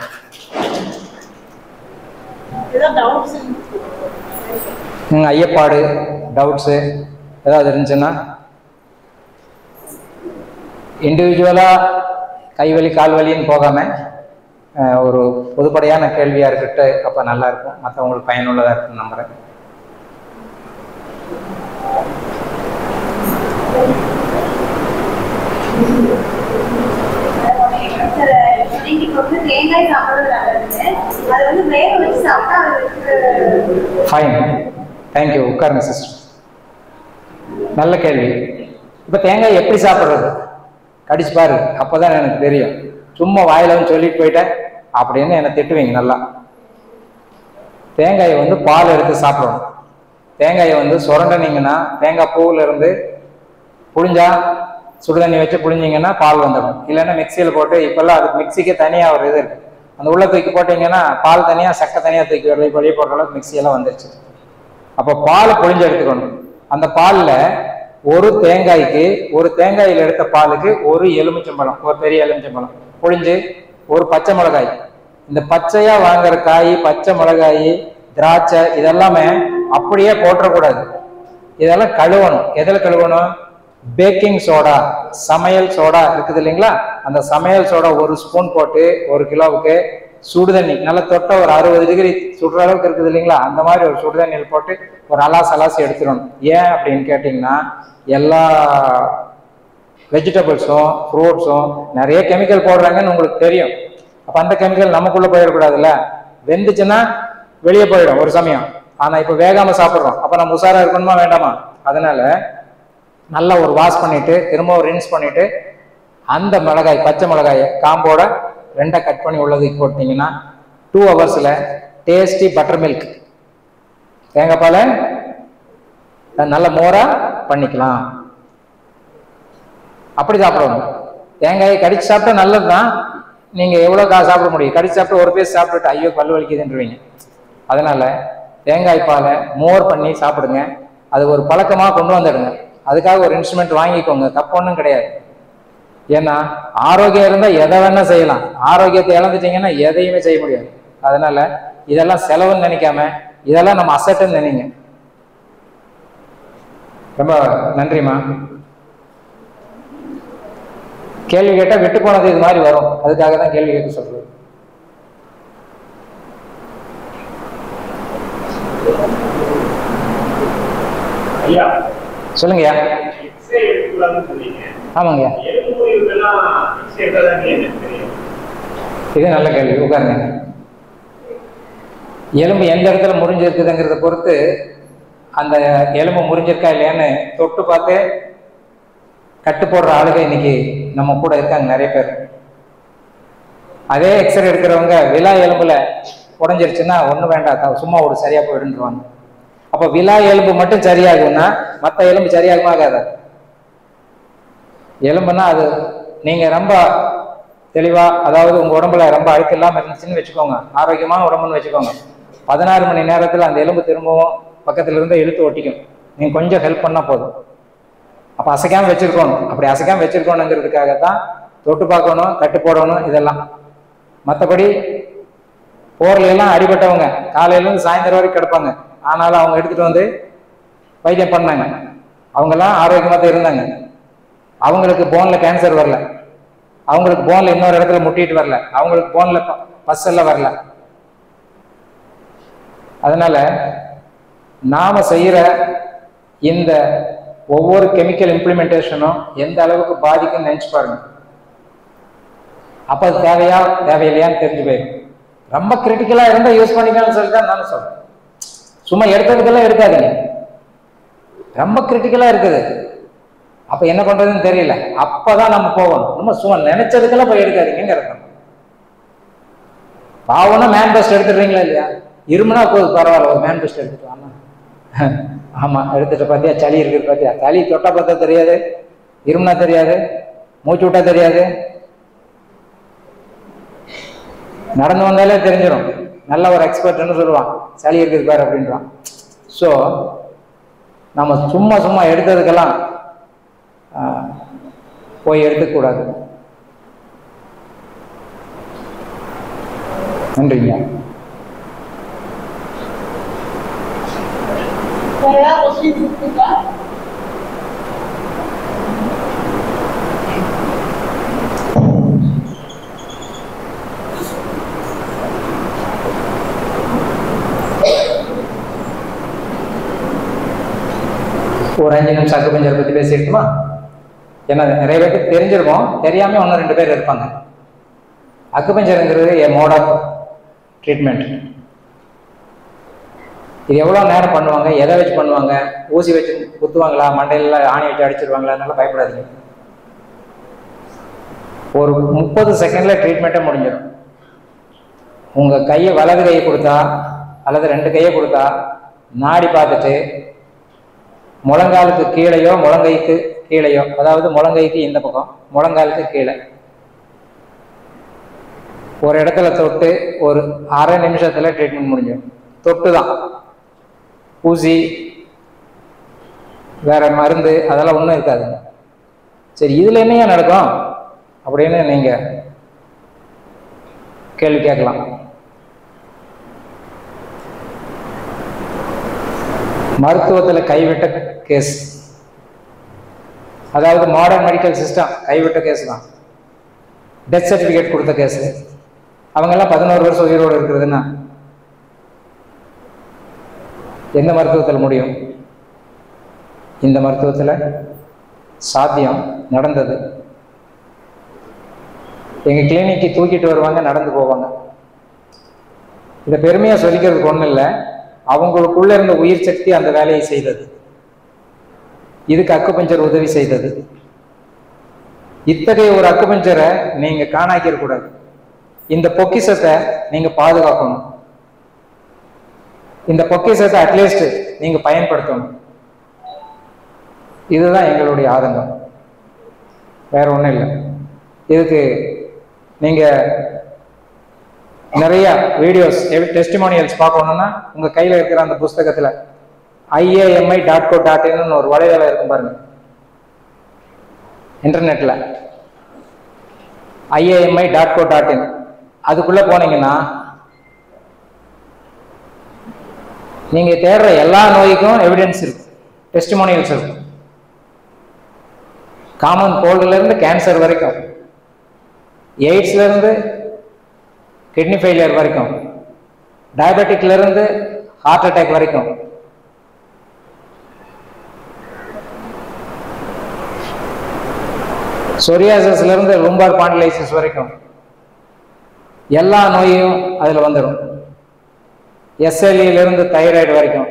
ஐயப்பாடு டவுட்ஸு ஏதாவது இருந்துச்சுன்னா இண்டிவிஜுவலா கைவலி கால்வலின்னு போகாம ஒரு பொதுப்படையான கேள்வியா இருக்கட்டு, அப்ப நல்லா இருக்கும், மற்றவங்களுக்கு பயனுள்ளதா இருக்குன்னு நம்புறேன். Fine, thank you. உட்காருங்க சிஸ்டர். நல்ல கேள்வி. இப்ப தேங்காய் எப்படி சாப்பிட்றது கடிச்சு பாரு, அப்பதான் எனக்கு தெரியும். சும்மா வாயில சொல்லிட்டு போயிட்டேன் அப்படின்னு என்னை திட்டுவீங்க நல்லா. தேங்காயை வந்து பால் எடுத்து சாப்பிடணும். தேங்காயை வந்து சுரண்டினீங்கன்னா தேங்காய் பூவில் இருந்து புழிஞ்சா சுடு தண்ணி வச்சு புழிஞ்சிங்கன்னா பால் வந்துடும். இல்லைன்னா மிக்சியில் போட்டு இப்போல்லாம் அதுக்கு மிக்சிக்கு தனியாக ஒரு இது இருக்குது, அந்த உள்ள தூக்கி போட்டிங்கன்னா பால் தனியாக சக்கை தனியாக தூக்கி வெளியே போடுற அளவுக்கு மிக்சியெல்லாம் வந்துருச்சு. அப்போ பால் புழிஞ்சு எடுத்துக்கணும். அந்த பாலில் ஒரு தேங்காயில் எடுத்த பாலுக்கு ஒரு எலுமிச்சம்பழம், ஒரு பெரிய எலுமிச்சம்பழம் புழிஞ்சு, ஒரு பச்சை மிளகாய், இந்த பச்சையாக வாங்குற காய், பச்சை மிளகாய், திராட்சை இதெல்லாமே அப்படியே போட்டக்கூடாது. இதெல்லாம் கழுவணும். எதில் கழுவணும்? பேக்கிங் சோடா, சமையல் சோடா இருக்குது இல்லைங்களா, அந்த சமையல் சோடா ஒரு ஸ்பூன் போட்டு 1 கிலோவுக்கு சுடுதண்ணி நல்லா தொட்ட ஒரு 60 டிகிரி சுடுற அளவுக்கு இருக்குது இல்லைங்களா, அந்த மாதிரி ஒரு சுடுதண்ணியில் போட்டு ஒரு அலாசி எடுத்துடணும். ஏன் அப்படின்னு கேட்டிங்கன்னா, எல்லா வெஜிடபிள்ஸும் ஃப்ரூட்ஸும் நிறைய கெமிக்கல் போடுறாங்கன்னு உங்களுக்கு தெரியும். அப்போ அந்த கெமிக்கல் நமக்குள்ளே போயிடக்கூடாதுல்ல. வெந்துச்சுன்னா வெளியே போயிடும் ஒரு சமயம். ஆனால் இப்போ வேகாமல் சாப்பிட்றோம், அப்போ நம்ம உஷாராக இருக்கணுமா வேண்டாமா? அதனால நல்லா ஒரு வாஷ் பண்ணிட்டு திரும்ப ரின்ஸ் பண்ணிட்டு அந்த மிளகாய், பச்சை மிளகாயை காம்போட 2 கட் பண்ணி உள்ளதுக்கு போட்டிங்கன்னா 2 ஹவர்ஸில் டேஸ்டி பட்டர் மில்க் தேங்காய் பாலை நல்ல மோராக பண்ணிக்கலாம். அப்படி சாப்பிடணும். தேங்காயை கடிச்சு சாப்பிட்டா நல்லது தான். நீங்கள் எவ்வளோ சாப்பிட முடியும்? கடிச்சு சாப்பிட்டு ஒரு பீஸ் சாப்பிட்டுட்டு ஐயோ பல்லு வலிக்குதுன்றீங்க. அதனால தேங்காய் பாலை மோர் பண்ணி சாப்பிடுங்க. அது ஒரு பழக்கமாக கொண்டு வந்துடுங்க. அதுக்காக ஒரு இன்ஸ்ட்ருமெண்ட் வாங்கிக்கோங்க, தப்பு ஒன்றும் கிடையாது. ஏன்னா ஆரோக்கியம் இருந்தால் எதை வேணா செய்யலாம், ஆரோக்கியத்தை இழந்துட்டீங்கன்னா எதையுமே செய்ய முடியாது. அதனால இதெல்லாம் செலவுன்னு நினைக்காம இதெல்லாம் நம்ம அசட்டுன்னு நினைங்க. ரொம்ப நன்றிம்மா. கேள்வி கேட்டால் விட்டு போனது இது மாதிரி வரும், அதுக்காக தான் கேள்வி கேட்க சொல்றது. ஐயா சொல்லுங்கய்யா. ஆமாங்கய்யா, இது நல்ல கேள்வி. உட்காருங்க. எலும்பு எந்த இடத்துல முறிஞ்சிருக்குதுங்கிறத பொறுத்து அந்த எலும்பு முறிஞ்சிருக்கா இல்லையான்னு தொட்டு பார்த்து கட்டு போடுற ஆளுங்க இன்னைக்கு நம்ம கூட இருக்காங்க நிறைய பேர். அதே எக்ஸ்ரே எடுக்கிறவங்க விலா எலும்புல உடஞ்சிருச்சுன்னா ஒன்றும் வேண்டாம், சும்மா ஒரு சரியா போயிடுவாங்க. அப்போ விலா எலும்பு மட்டும் சரியாகும்னா மற்ற எலும்பு சரியாகுமா ஆகாதா? எலும்புனா அது நீங்க ரொம்ப தெளிவா, அதாவது உங்க உடம்புல ரொம்ப அழுக்கு இல்லாமல் இருந்துச்சுன்னு வச்சுக்கோங்க, ஆரோக்கியமான உடம்புன்னு வச்சுக்கோங்க. 16 மணி நேரத்தில் அந்த எலும்பு திரும்பவும் பக்கத்துல இருந்து இழுத்து ஒட்டிக்கும். நீங்க கொஞ்சம் ஹெல்ப் பண்ணா போதும். அப்போ அசைக்காம வச்சிருக்கணும். அப்படி அசைக்காம வச்சிருக்கணுங்கிறதுக்காகத்தான் தொட்டு பார்க்கணும், கட்டு போடணும் இதெல்லாம். மற்றபடி போர்ல எல்லாம் அடிபட்டவங்க காலையிலேருந்து சாயந்தரம் வரைக்கும் கிடப்பாங்க, ஆனாலும் அவங்க எடுத்துட்டு வந்து வைத்தியம் பண்ணாங்க. அவங்கெல்லாம் ஆரோக்கியமாக தான் இருந்தாங்க. அவங்களுக்கு போன்ல கேன்சர் வரல, அவங்களுக்கு போன்ல இன்னொரு இடத்துல முட்டிட்டு வரல, அவங்களுக்கு போன்ல பஸ் எல்லாம் வரல. அதனால நாம செய்யற இந்த ஒவ்வொரு கெமிக்கல் இம்ப்ளிமெண்டேஷனும் எந்த அளவுக்கு பாதிக்குன்னு நினைச்சு பாருங்க. அப்ப அது தேவையா தேவையில்லையான்னு தெரிஞ்சு போயிடும். ரொம்ப கிரிட்டிக்கலா இருந்தா யூஸ் பண்ணிக்கலாம்னு சொல்லிட்டு தான் நான் சொல்றேன். சும்மா எடுத்ததுக்கெல்லாம் எடுக்காதீங்க. ரொம்ப கிரிட்டிக்கலா இருக்குது, அப்ப என்ன பண்றதுன்னு தெரியல, அப்பதான் நம்ம போகணும். நம்ம சும்மா நினைச்சதுக்கெல்லாம் போய் எடுக்காதீங்கிறது. பாவம்னா மேன் பெஸ்ட் எடுத்துடுறீங்களா இல்லையா? இருமுனா போதும், பரவாயில்ல, ஒரு மேன் பெஸ்ட் எடுத்துட்டு வாங்க. ஆமா, எடுத்துட்டு பார்த்தியா சளி இருக்குது, பார்த்தியா சளி தொட்டா பார்த்தா தெரியாது, இருமுனா தெரியாது, மூச்சு விட்டா தெரியாது, நடந்து வந்தாலே தெரிஞ்சிடும். நல்ல ஒரு எக்ஸ்பர்ட்னு சொல்லுவான், சளி இருக்குது பாரு அப்படின்றான். ஸோ நம்ம சும்மா சும்மா எடுத்ததுக்கெல்லாம் போய் எடுத்துக்கூடாது. நன்றிங்க. ஒரு 5 நிமிஷம் அக்குபஞ்சரை பற்றி பேசிட்டுமா? ஏன்னா நிறைய பேருக்கு தெரிஞ்சிருக்கும், தெரியாம 1-2 பேர் இருப்பாங்க. அக்குபஞ்சருங்கிறது ஏ மோட் ஆஃப் ட்ரீட்மெண்ட். இது எவ்வளோ நேரம் பண்ணுவாங்க, எதை வச்சு பண்ணுவாங்க, ஊசி வச்சு குத்துவாங்களா, மண்டையில ஆணி வச்சு அடிச்சிருவாங்களா, அதனால பயப்படாதீங்க. ஒரு 30 செகண்ட்ல ட்ரீட்மெண்ட்டே முடிஞ்சிடும். உங்க கையை வலது கையை கொடுத்தா அல்லது 2 கையை கொடுத்தா நாடி பார்த்துட்டு முழங்காலுக்கு கீழேயோ முழங்கைக்கு கீழேயோ, அதாவது முழங்கைக்கு இந்த பக்கம் முழங்காலுக்கு கீழே ஒரு இடத்துல தொட்டு ஒரு அரை நிமிஷத்துல ட்ரீட்மெண்ட் முடிஞ்சிடும். தொட்டு தான், ஊசி வேற மருந்து அதெல்லாம் ஒன்றும் இருக்காது. சரி, இதுல என்னையா நடக்கும் அப்படின்னு நீங்க கேள்வி கேட்கலாம். மருத்துவத்தில் கைவிட்ட கேஸ், அதாவது மாடர்ன் மெடிக்கல் சிஸ்டம் கைவிட்ட கேஸ் தான். டெத் சர்டிஃபிகேட் கொடுத்த கேஸ். அவங்கெல்லாம் 11 வருஷம் உயிரோடு இருக்கிறதுன்னா எந்த மருத்துவத்தில் முடியும்? இந்த மருத்துவத்தில் சாத்தியம், நடந்தது. எங்கள் கிளினிக்கு தூக்கிட்டு வருவாங்க, நடந்து போவாங்க. இதை பெருமையாக சொல்லிக்கிறதுக்கு ஒன்றும் இல்லை, அவங்களுக்குள்ள இருந்த உயிர் சக்தி அந்த வேலையை செய்தது. இதுக்கு அக்குபஞ்சர் உதவி செய்தது. இத்தகைய ஒரு அக்குபஞ்சரை நீங்க காணாக்கிற கூடாது. இந்த பொக்கிஷத்தை நீங்க பாதுகாக்கணும். இந்த பொக்கிஷத்தை அட்லீஸ்ட் நீங்க பயன்படுத்தணும். இதுதான் எங்களுடைய ஆதங்கம், வேற ஒன்றும் இல்லை. இதுக்கு நீங்க நிறைய வீடியோஸ் டெஸ்டிமோனியல்ஸ் பார்க்கணும்னா உங்க கையில இருக்கிற அந்த புஸ்தகத்துல iami.co.in ஒரு வலைதளம் இருக்கும் பாருங்க, இன்டர்நெட்ல iami.co.in அதுக்குள்ள போனீங்கன்னா நீங்க தேடுற எல்லா நோய்க்கும் எவிடன்ஸ் இருக்கு, டெஸ்டிமோனியல்ஸ் இருக்கு. காமன் கோல்டுல இருந்து கேன்சர் வரைக்கும், எய்ட்ஸ்ல இருந்து கிட்னி ஃபெயிலியர் வரைக்கும், டயபெட்டிக்ல இருந்து ஹார்ட் அட்டாக் வரைக்கும், சொரியாசிஸ்ல இருந்து லும்பார் பாண்டிலைசிஸ் வரைக்கும் எல்லா நோயும் அதுல வந்துடும். எஸ்எல்இல இருந்து தைராய்டு வரைக்கும்.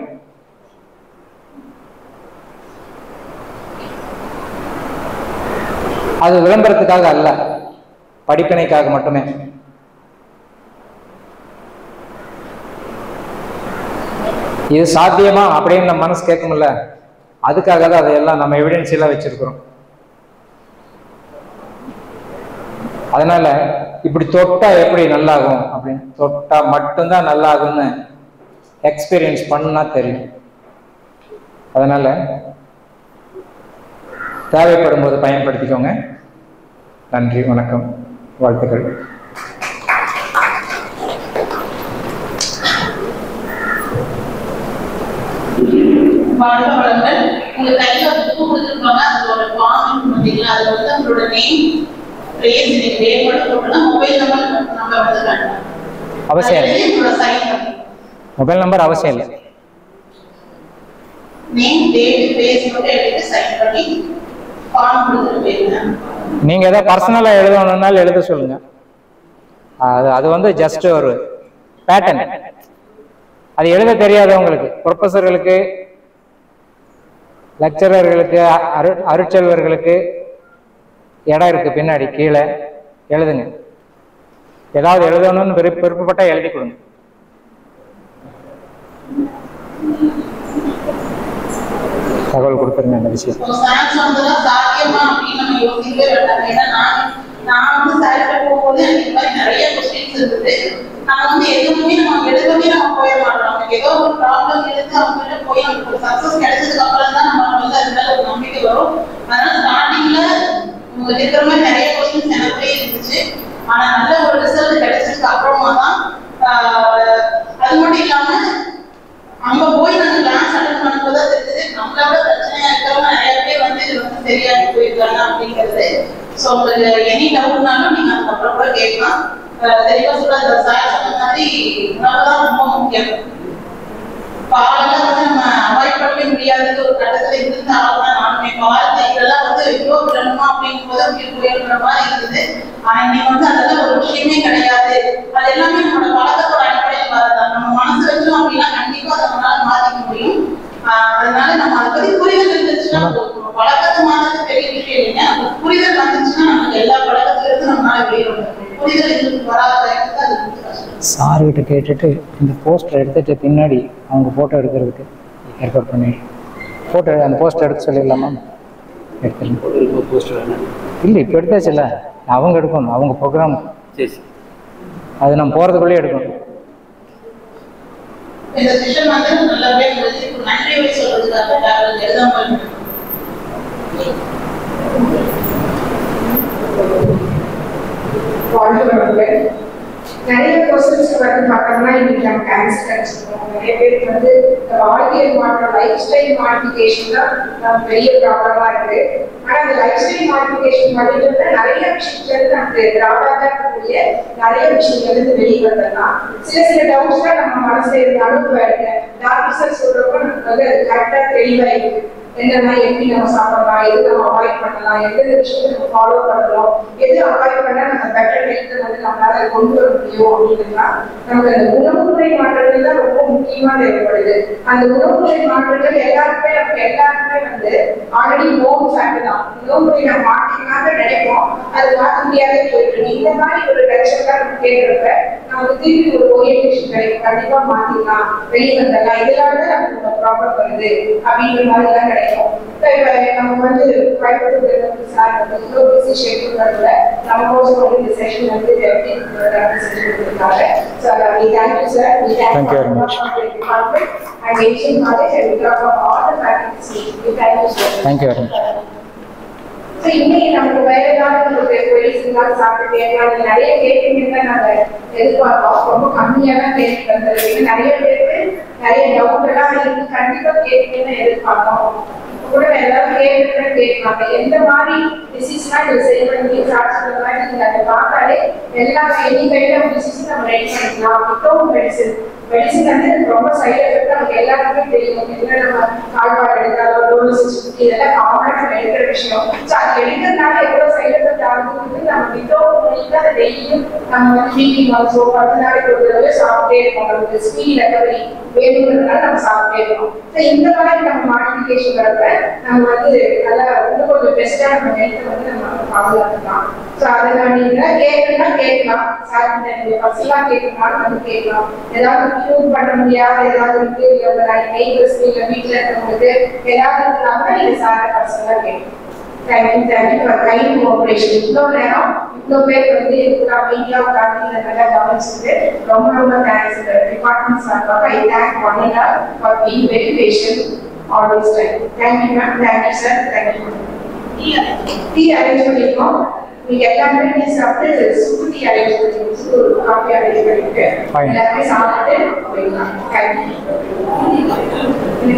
அது விளம்பரத்துக்காக அல்ல, படிப்பினைக்காக மட்டுமே. இது சாத்தியமா அப்படின்னு நம்ம மனசு கேட்கும்ல, அதுக்காக தான் அதையெல்லாம் நம்ம எவிடன்ஸ் எல்லாம் வச்சிருக்கிறோம். அதனால இப்படி தொட்டா எப்படி நல்லாகும் அப்படின்னு, தொட்டா மட்டும்தான் நல்லாகும்னு எக்ஸ்பீரியன்ஸ் பண்ணா தெரியும். அதனால தேவைப்படும் போது பயன்படுத்திக்கோங்க. நன்றி, வணக்கம், வாழ்த்துக்கள். வளங்கள் உங்க கையில புக்கு கொடுத்துருப்பாங்க, அதோட ஃபார்ம் பார்த்தீங்களா, அதுல வந்து உங்களோட நேம், பிளேஸ், நீங்க டேட் மட்டும் போட்டா மொபைல் நம்பர் வந்து வேண்டாம். அவசியம் இல்லை. உங்களோட சைன் பண்ணி மொபைல் நம்பர் அவசியம் இல்லை. நேம், டேட், பிளேஸ் மட்டும் எழுதிட்டு சைன் பண்ணி ஃபார்ம் கொடுத்துருப்பீங்க. நீங்க ஏதாவது பர்சனலா எழுதணும்னாலும் எழுத சொல்லுங்க. அது வந்து ஜஸ்ட் ஒரு பேட்டர்ன். அது எழுத தெரியாதவங்களுக்கு, ப்ரொஃபஸர்களுக்கு, லெக்சரர்களுக்கு, அருட்செல்வர்களுக்கு இடம் இருக்கு பின்னாடி, கீழே எழுதுங்க. ஏதாவது எழுதணும்னு விருப்பப்பட்டா எழுதி கொடுங்க. தகவல் கொடுத்துருங்க இந்த விஷயம். சாத்தியமா அப்படின்னு நம்ம யோசிக்கவே வேண்டாம். ஏன்னா நான் வந்து சார்கிட்ட போகும்போது எனக்கு இந்த மாதிரி நிறைய கொஸ்டின்ஸ் இருந்தது. நான் வந்து எதுவுமே நம்ம எடுக்கவே நம்ம போயிட மாட்டோம். நமக்கு ஏதோ ஒரு ப்ராப்ளம் இருந்து அவங்ககிட்ட போய் நமக்கு சக்சஸ் கிடைச்சதுக்கு அப்புறம் தான் நம்ம வந்து அது மேல ஒரு நம்பிக்கை வரும். அதனால ஸ்டார்டிங்ல உங்களுக்கு இருக்கிற மாதிரி நிறைய கொஸ்டின்ஸ் எனக்குள்ளே இருந்துச்சு. ஆனா நல்ல ஒரு ரிசல்ட் கிடைச்சதுக்கு அப்புறமா தான் அது மட்டும் இல்லாம அங்க போய் நாங்க கிளாஸ் அட்டெண்ட் பண்ணும்போது தான் தெரிஞ்சது நம்மளோட பிரச்சனையா இருக்கிறவங்க நிறைய பேர் வந்து இது வந்து சரியாகி போயிருக்காங்க அப்படிங்கிறது. ஸோ உங்களுக்கு எனி டவுட்னாலும் நீங்க அதுக்கப்புறம் கூட கேட்கலாம். தெளிவா சொல்ற சார் சொன்ன மாதிரி உணவுதான் ரொம்ப முக்கியம். பாலெல்லாம் வந்து நம்ம அவாய்ட் பண்ணவே முடியாத ஒரு கட்டத்துல இருந்தாலும் தான் நானுமே பால் இதெல்லாம் வந்து எவ்வளோ விடணுமா அப்படிங்கும் போது உயிர் போயிடுற மாதிரி இருந்தது. ஆனா இன்னைக்கு வந்து அதெல்லாம் ஒரு விஷயமே கிடையாது. அது எல்லாமே நம்மளோட பழக்கத்தோட அடிப்படையில் வரதான். நம்ம மனசு வச்சோம் அப்படின்னா கண்டிப்பா அதை நம்மளால மாத்திக்க முடியும். அதனால நம்ம அதை பத்தி புரிதல் இருந்துச்சுன்னா பழக்கத்தை மாற்றது பெரிய விஷயம் இல்லைங்க. அந்த புரிதல் வந்துச்சுன்னா நமக்கு எல்லா பழக்கத்துல இருந்து நம்மளால வெளியே வந்துடும். புரிதல் வராத அது கஷ்டம். சார்கிட்ட கேட்டுட்டு இந்த போஸ்டர் எடுத்துகிட்டு பின்னாடி அவங்க ஃபோட்டோ எடுக்கிறதுக்கு ஏற்பாடு பண்ணி ஃபோட்டோ அந்த போஸ்டர் எடுக்க சொல்லிடலாமா? எடுத்துருங்க. போஸ்டர் இல்லை இப்போ எடுத்தாச்சுல்ல, அவங்க எடுக்கணும், அவங்க ப்ரோக்ராம். சரி, அது நம்ம போகிறதுக்குள்ளேயே எடுக்கணும். இந்த செஷன் வந்து நல்லபடியா முடிஞ்சு நன்றி வச்சு சொல்றதுக்காக டாக்டர் எழுதாமல் நிறைய கொஸ்டின்ஸ் வந்து பார்த்தோம்னா இன்னைக்கு நமக்கு ஆன்சர் கிடைச்சிருக்கோம். நிறைய பேருக்கு வந்து வாழ்க்கையில் மாற்றம் லைஃப் ஸ்டைல் மாடிஃபிகேஷன் தான் பெரிய ப்ராப்ளமா இருக்கு. ஆனா அந்த லைஃப் ஸ்டைல் மாடிஃபிகேஷன் பண்ணிட்டு நிறைய விஷயத்துல இருந்து நமக்கு டிராபேக்கா இருக்கக்கூடிய நிறைய விஷயங்கள் இருந்து வெளியே வந்துடலாம். சில டவுட்ஸ் தான் நம்ம மனசுல இருந்தாலும் டாக்டர் சொல்றப்போ நமக்கு வந்து அது கரெக்டா தெளிவா இருக்கு. எந்த மாதிரி எப்படி நம்ம சாப்பிடலாம், எது நம்ம அவாய்ட் பண்ணலாம், எந்தெந்த விஷயத்தை நம்ம ஃபாலோ பண்ணலாம், எது அவாய்ட் பண்ணா நம்ம பெட்டர் ஹெல்த்தை வந்து நம்மளால கொண்டு வர முடியும் அப்படின்னா நமக்கு அந்த உணவுமுறை மாற்றங்கள் தான் ரொம்ப முக்கியமா தேவைப்படுது. அந்த உணவுமுறை மாற்றங்கள் எல்லாருக்குமே வந்து ஆல்ரெடி நோன் ஃபேக்ட் தான். உணவுமுறை நம்ம மாற்றினாங்க நினைப்போம், அது மாற்ற முடியாத போயிட்டு இருக்கு. இந்த மாதிரி ஒரு லட்சம் நம்ம கேட்கிறப்ப நமக்கு திருப்பி ஒரு ஓரியன்டேஷன் கிடைக்கும். கண்டிப்பா மாத்திக்கலாம், வெளியே வந்துடலாம், இதெல்லாம் தான் நமக்கு ப்ராப்ளம் வருது அப்படிங்கிற மாதிரி எல்லாம் கிடைக்கும். நம்ம வந்து சார் வந்து இவ்வளோ பிஸி ஷெட்யூல் வரல, நம்ம கோர்ஸ் வந்து இந்த செஷன் வந்து கொடுத்துருக்காங்க. So we thank you sir, we thank you very much for the department and Asian College and we talk about all the faculty. We thank you sir. Thank you very much. So இன்னைக்கு நமக்கு வேற ஏதாவது உங்களுக்கு கொலிஸ்லாம் சாப்பிட்டு கேட்கலாம். நிறைய கேட்குறீங்க நாங்கள் எதிர்பார்ப்போம். ரொம்ப கம்மியாக தான் கேட்டு வந்திருக்கு. நிறைய பேருக்கு நிறைய டவுட் எல்லாம் இருக்கு. கண்டிப்பாக கேட்குறீங்கன்னு எதிர்பார்ப்போம். கூட எல்லாரும் கேட்கலாம் எந்த மாதிரி டிசீஸ்லாம் இது சரி பண்ணி சாப்பிட்ற மாதிரி நீங்கள் அதை பார்த்தாலே எல்லா எனி கைண்ட் ஆஃப் டிசீஸ் நம்ம ரெடி பண்ணிக்கலாம். வித்தவுட் மெடிசன் வந்து ரொம்ப சைட் எஃபெக்ட் நமக்கு எல்லாருக்குமே தெரியும். இல்லை நம்ம கால்வாய் எடுத்தாலும் டோலோசிஸ் இதெல்லாம் காமனாக நம்ம எடுக்கிற விஷயம். ஸோ அது எடுக்கிறதுனால எவ்வளோ சைட் எஃபெக்ட் ஆகுதுன்னு நம்ம வித்தவுட் மெடிக்கல் அதை டெய்லியும் நம்ம வந்து வீக்லி ஒன்ஸோ 10 நாளைக்கு ஒரு தடவை சாப்பிட்டே இருக்கோம். நமக்கு ஸ்பீட் ரெக்கவரி வேணுங்கிறதுனால நம்ம சாப்பிட்டே இருக்கோம். ஸோ இந்த மாதிரி நம்ம மாடிஃபிகேஷன் வரப்ப நம்ம வந்து நல்லா இன்னும் கொஞ்சம் பெஸ்ட்டாக நம்ம ஹெல்த்தை வந்து நம்ம பாதுகாத்துக்கலாம். ஸோ அதெல்லாம் நீங்கள் கேட்கலாம். சார் நீங்கள் பர்சனலாக கேட்கணும்னாலும் வந்து கேட்கலாம். ஏதாவது ப்ரூவ் பண்ண முடியாத ஏதாவது இருக்கு, இல்லை நெய்பர்ஸ் இல்லை வீட்டில் இருக்கிறவங்களுக்கு ஏதாவது இருந்தாங்கன்னா நீங்கள் சாரை பர்சனலாக கேட்கலாம். Thank you for kind cooperation. இவ்வளோ நேரம் இவ்வளோ பேர் வந்து மீடியா உட்காந்து இதை நல்லா கவனிச்சுட்டு ரொம்ப தேங்க்ஸ். டிபார்ட்மெண்ட் சார்பாக ஐ தேங்க் ஒன்னிலா for being very patient always time. Thank you ma'am, thank you sir, thank you. Tea arrange பண்ணிருக்கோம். நீங்க எல்லாமே டீ சாப்பிட்டு சுக்கு டீ அரேஞ்ச் பண்ணிருக்கோம். சுக்கு காஃபி அரேஞ்ச் பண்ணிருக்கேன். எல்லாமே சாப்பிட்டு போயிடலாம். Thank you.